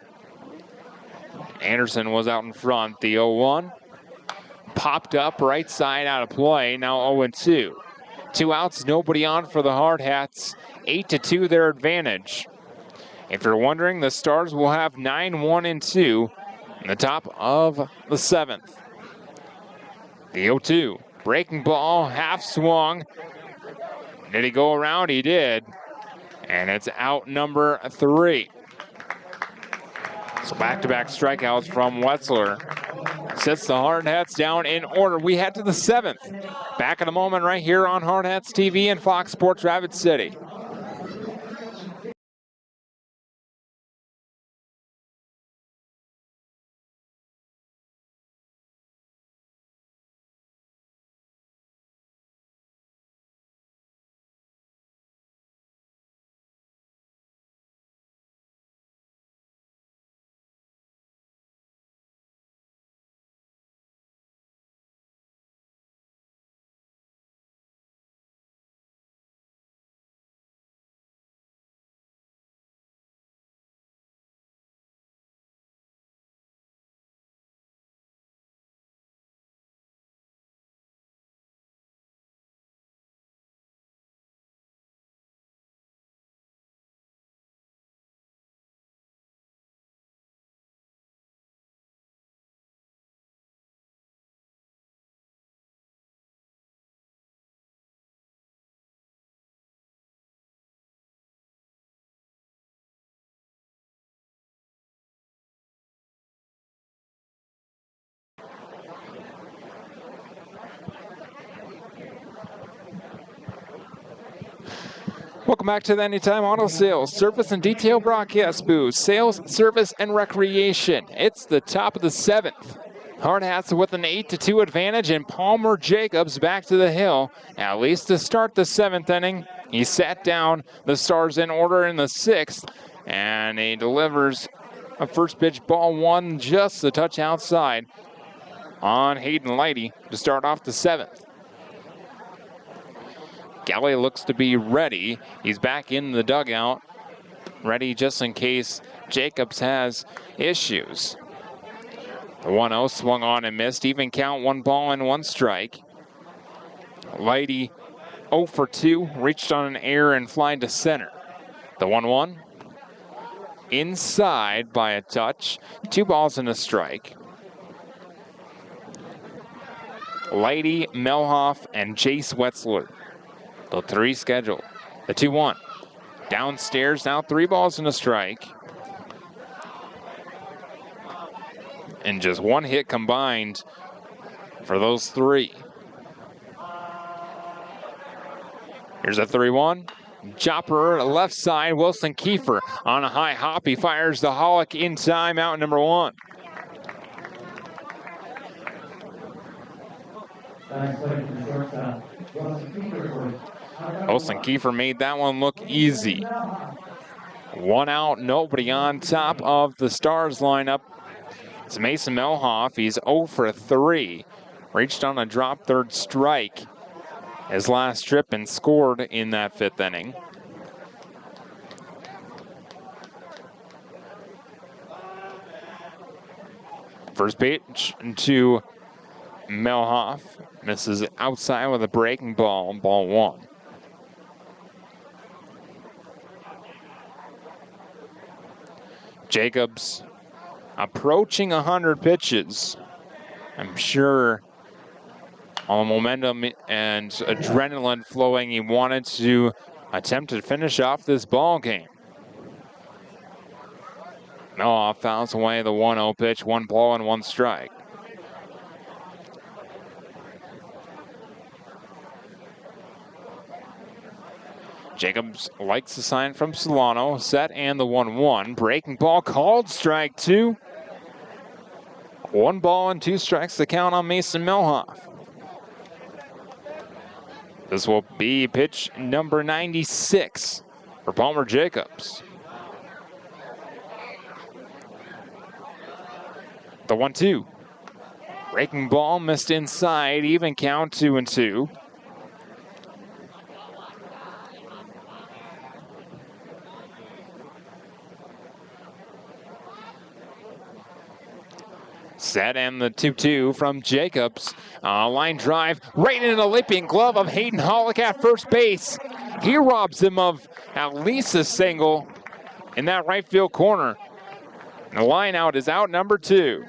Anderson was out in front. The 0-1 popped up right side out of play. Now 0-2. 2 outs, nobody on for the Hardhats. 8-2 their advantage. If you're wondering, the Stars will have 9-1-2 in the top of the 7th. The 0-2, breaking ball, half swung. Did he go around? He did. And it's out number 3. So back-to-back strikeouts from Wetzler. Sets the Hardhats down in order. We head to the 7th. Back in a moment right here on Hardhats TV and Fox Sports Rapid City. Welcome back to the Anytime Auto Sales Service and Detail Broadcast Booth. Sales, Service, and Recreation. It's the top of the 7th. Hardhats with an 8-2 advantage, and Palmer Jacobs back to the hill, at least to start the 7th inning. He sat down the Stars in order in the 6th, and he delivers a first pitch ball one just a touch outside on Hayden Lighty to start off the 7th. Galley looks to be ready. He's back in the dugout, ready just in case Jacobs has issues. The 1-0 swung on and missed. Even count, 1 ball and 1 strike. Lighty 0 for 2, reached on an error and flying to center. The 1-1 inside by a touch. 2 balls and a strike. Lighty, Melhoff, and Jace Wetzler. The 3 scheduled. The 2-1. Downstairs now, 3 balls and a strike. And just 1 hit combined for those 3. Here's a 3-1. Chopper left side, Wilson Kiefer on a high hop. He fires the Holic in time, out number 1. Wilson Kiefer made that one look easy. 1 out, nobody on top of the Stars lineup. It's Mason Melhoff. He's 0 for 3. Reached on a drop third strike his last trip and scored in that 5th inning. First pitch to Melhoff. Misses outside with a breaking ball, ball 1. Jacobs approaching 100 pitches. I'm sure all the momentum and adrenaline flowing, he wanted to attempt to finish off this ball game. Melhoff fouls away the 1-0 pitch, 1 ball and 1 strike. Jacobs likes the sign from Solano. Set and the 1-1. Breaking ball called, strike 2. 1 ball and 2 strikes to count on Mason Melhoff. This will be pitch number 96 for Palmer Jacobs. The 1-2. Breaking ball missed inside, even count 2-2. Set and the 2-2 from Jacobs. Line drive right into the leaping glove of Hayden Holic at first base. He robs him of at least a single in that right field corner. The line out is out number 2.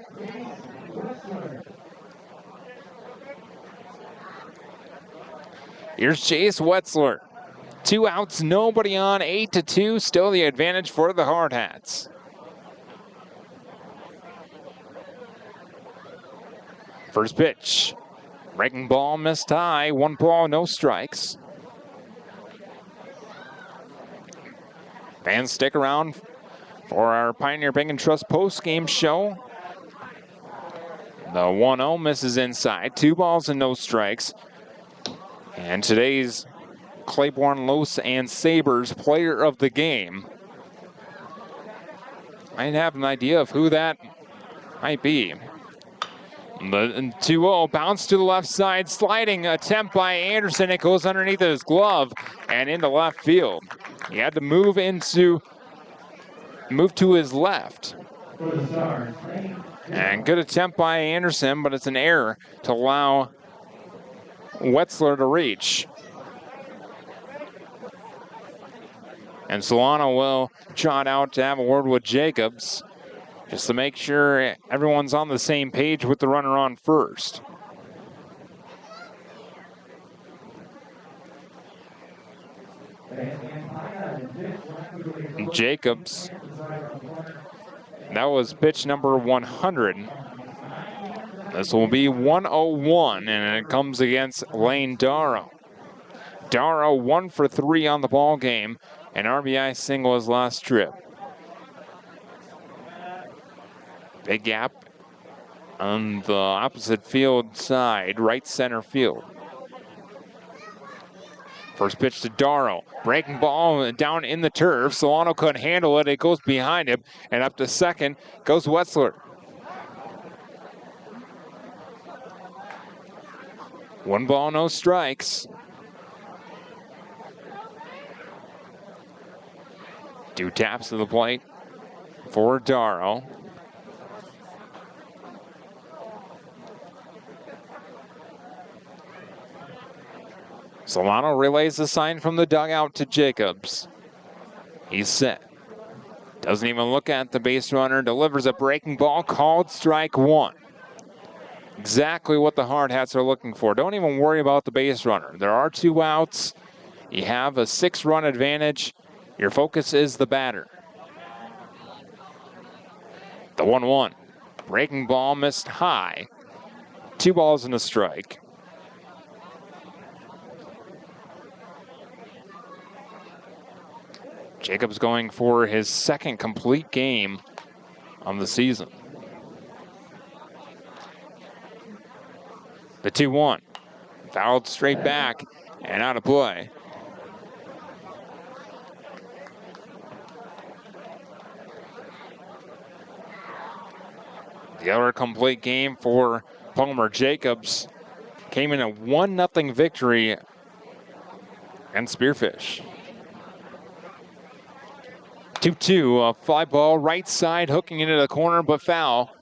Here's Jace Wetzler. 2 outs, nobody on, 8-2, still the advantage for the Hardhats. First pitch, breaking ball missed high, 1 ball, no strikes. Fans stick around for our Pioneer Bank and Trust post-game show. The 1-0 misses inside, 2 balls and no strikes. And today's Claiborne Los and Sabres player of the game. I have an idea of who that might be. The 2-0 bounce to the left side, sliding attempt by Anderson. It goes underneath his glove and into left field. He had to move to his left. And good attempt by Anderson, but it's an error to allow Wetzler to reach. And Solano will trot out to have a word with Jacobs, just to make sure everyone's on the same page with the runner on first. Jacobs, that was pitch number 100. This will be 101, and it comes against Lane Darrow. Darrow 1 for 3 on the ball game. An RBI single his last trip. Big gap on the opposite field side, right center field. First pitch to Darrow. Breaking ball down in the turf. Solano couldn't handle it. It goes behind him. And up to second goes Wetzler. 1 ball, no strikes. 2 taps to the plate for Darrow. Solano relays the sign from the dugout to Jacobs. He's set. Doesn't even look at the base runner. Delivers a breaking ball, called strike 1. Exactly what the Hardhats are looking for. Don't even worry about the base runner. There are 2 outs. You have a 6-run advantage. Your focus is the batter. The 1-1. Breaking ball missed high. 2 balls and a strike. Jacobs going for his 2nd complete game of the season. The 2-1. Fouled straight back and out of play. The other complete game for Palmer Jacobs came in a 1-0 victory against Spearfish. 2-2, a fly ball right side, hooking into the corner, but foul.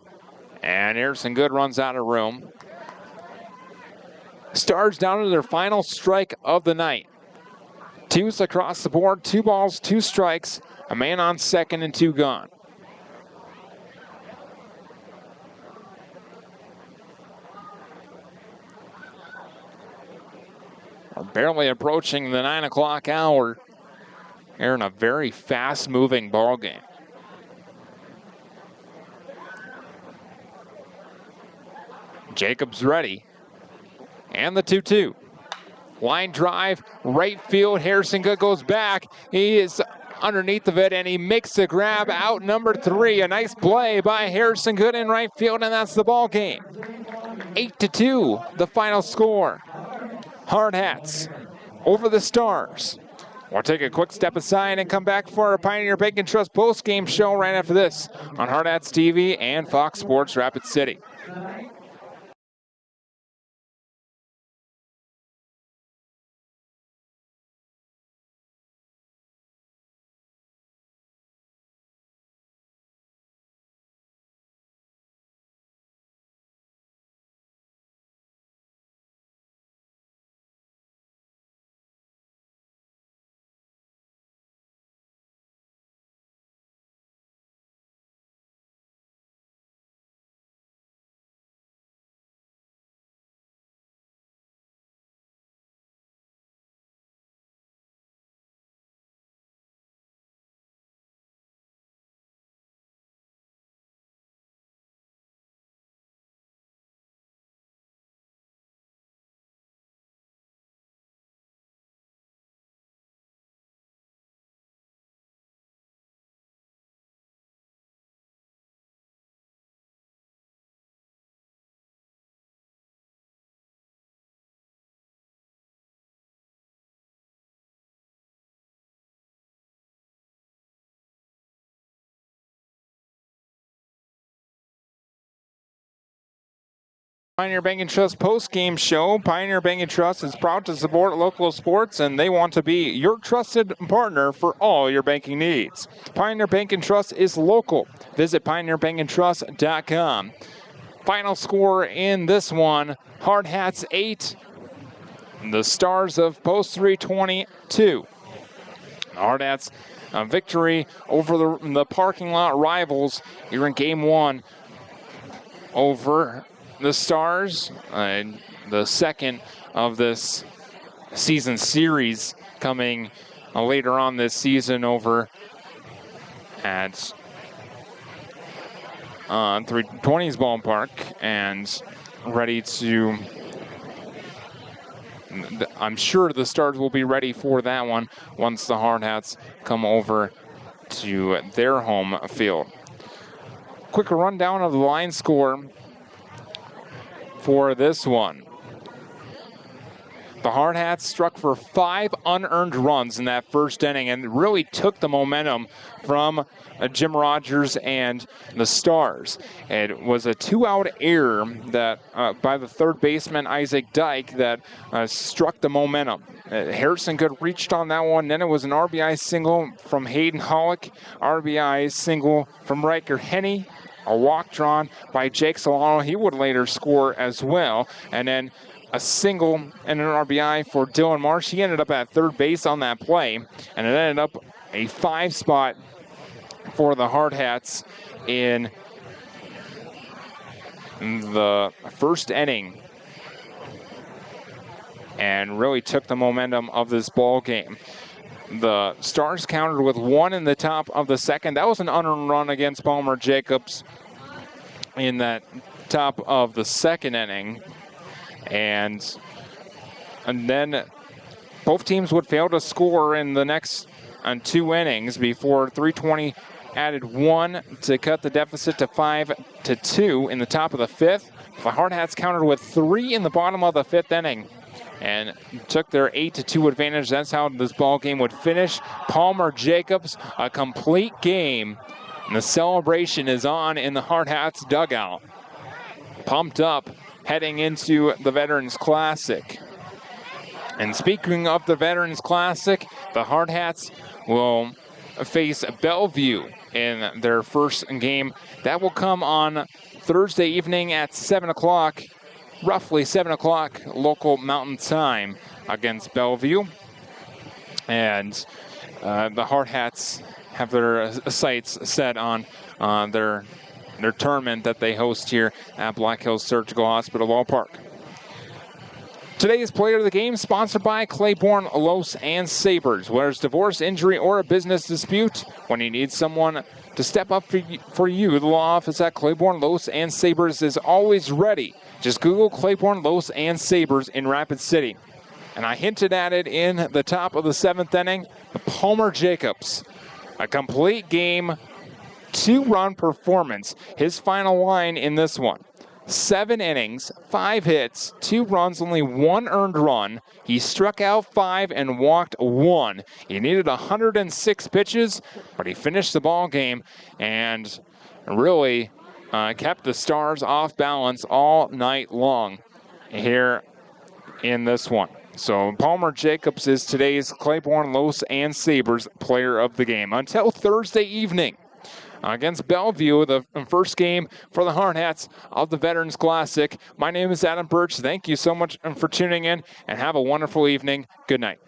And Harrison Good runs out of room. Stars down to their final strike of the night. 2s across the board, 2 balls, 2 strikes, a man on second and 2 gone. We're barely approaching the 9 o'clock hour. Here in a very fast-moving ball game. Jacobs ready. And the 2-2. Line drive, right field. Harrison Good goes back. He is underneath of it, and he makes the grab out number 3. A nice play by Harrison Good in right field, and that's the ball game. 8-2, the final score. Hardhats over the Stars. We'll take a quick step aside and come back for our Pioneer Bank and Trust post-game show right after this on Hardhats TV and Fox Sports Rapid City. Pioneer Bank and Trust post-game show. Pioneer Bank and Trust is proud to support local sports, and they want to be your trusted partner for all your banking needs. Pioneer Bank and Trust is local. Visit pioneerbankandtrust.com. Final score in this one, Hardhats 8, the Stars of Post 322. Hardhats a victory over the parking lot rivals here in Game 1 over the Stars, the second of this season series coming later on this season over at 320's Ballpark, and ready to I'm sure the Stars will be ready for that one once the Hardhats come over to their home field. Quick rundown of the line score for this one. The Hardhats struck for 5 unearned runs in that first inning and really took the momentum from Jim Rogers and the Stars. It was a 2-out error that by the third baseman Isaac Dyke that struck the momentum. Harrison Good reached on that one. Then it was an RBI single from Hayden Hollick, RBI single from Riker Henney, a walk drawn by Jake Solano. He would later score as well. And then a single and an RBI for Dylan Marsh. He ended up at third base on that play, and it ended up a 5 spot for the Hardhats in the first inning, and really took the momentum of this ball game. The Stars countered with 1 in the top of the second. That was an unearned run against Palmer Jacobs in that top of the second inning. And then both teams would fail to score in the next 2 innings before 320 added 1 to cut the deficit to 5-2 in the top of the 5th. The Hardhats countered with 3 in the bottom of the 5th inning and took their 8-2 advantage. That's how this ball game would finish. Palmer Jacobs, a complete game. And the celebration is on in the Hardhats dugout. Pumped up heading into the Veterans Classic. And speaking of the Veterans Classic, the Hardhats will face Bellevue in their first game. That will come on Thursday evening at 7 o'clock, roughly 7 o'clock local Mountain Time against Bellevue. And the Hardhats have their sights set on their tournament that they host here at Black Hills Surgical Hospital Ballpark. Today's player of the game sponsored by Claiborne Los and Sabres. Whether it's divorce, injury, or a business dispute, when you need someone to step up for you, the law office at Claiborne Los and Sabres is always ready. Just Google Claiborne Los and Sabres in Rapid City. And I hinted at it in the top of the 7th inning. Palmer Jacobs, a complete game, 2-run performance. His final line in this one: 7 innings, 5 hits, 2 runs, only 1 earned run. He struck out 5 and walked 1. He needed 106 pitches, but he finished the ball game and really kept the Stars off balance all night long here in this one. So Palmer Jacobs is today's Claiborne Los and Sabres player of the game. Until Thursday evening against Bellevue, the first game for the Hardhats of the Veterans Classic. My name is Adam Birch. Thank you so much for tuning in, and have a wonderful evening. Good night.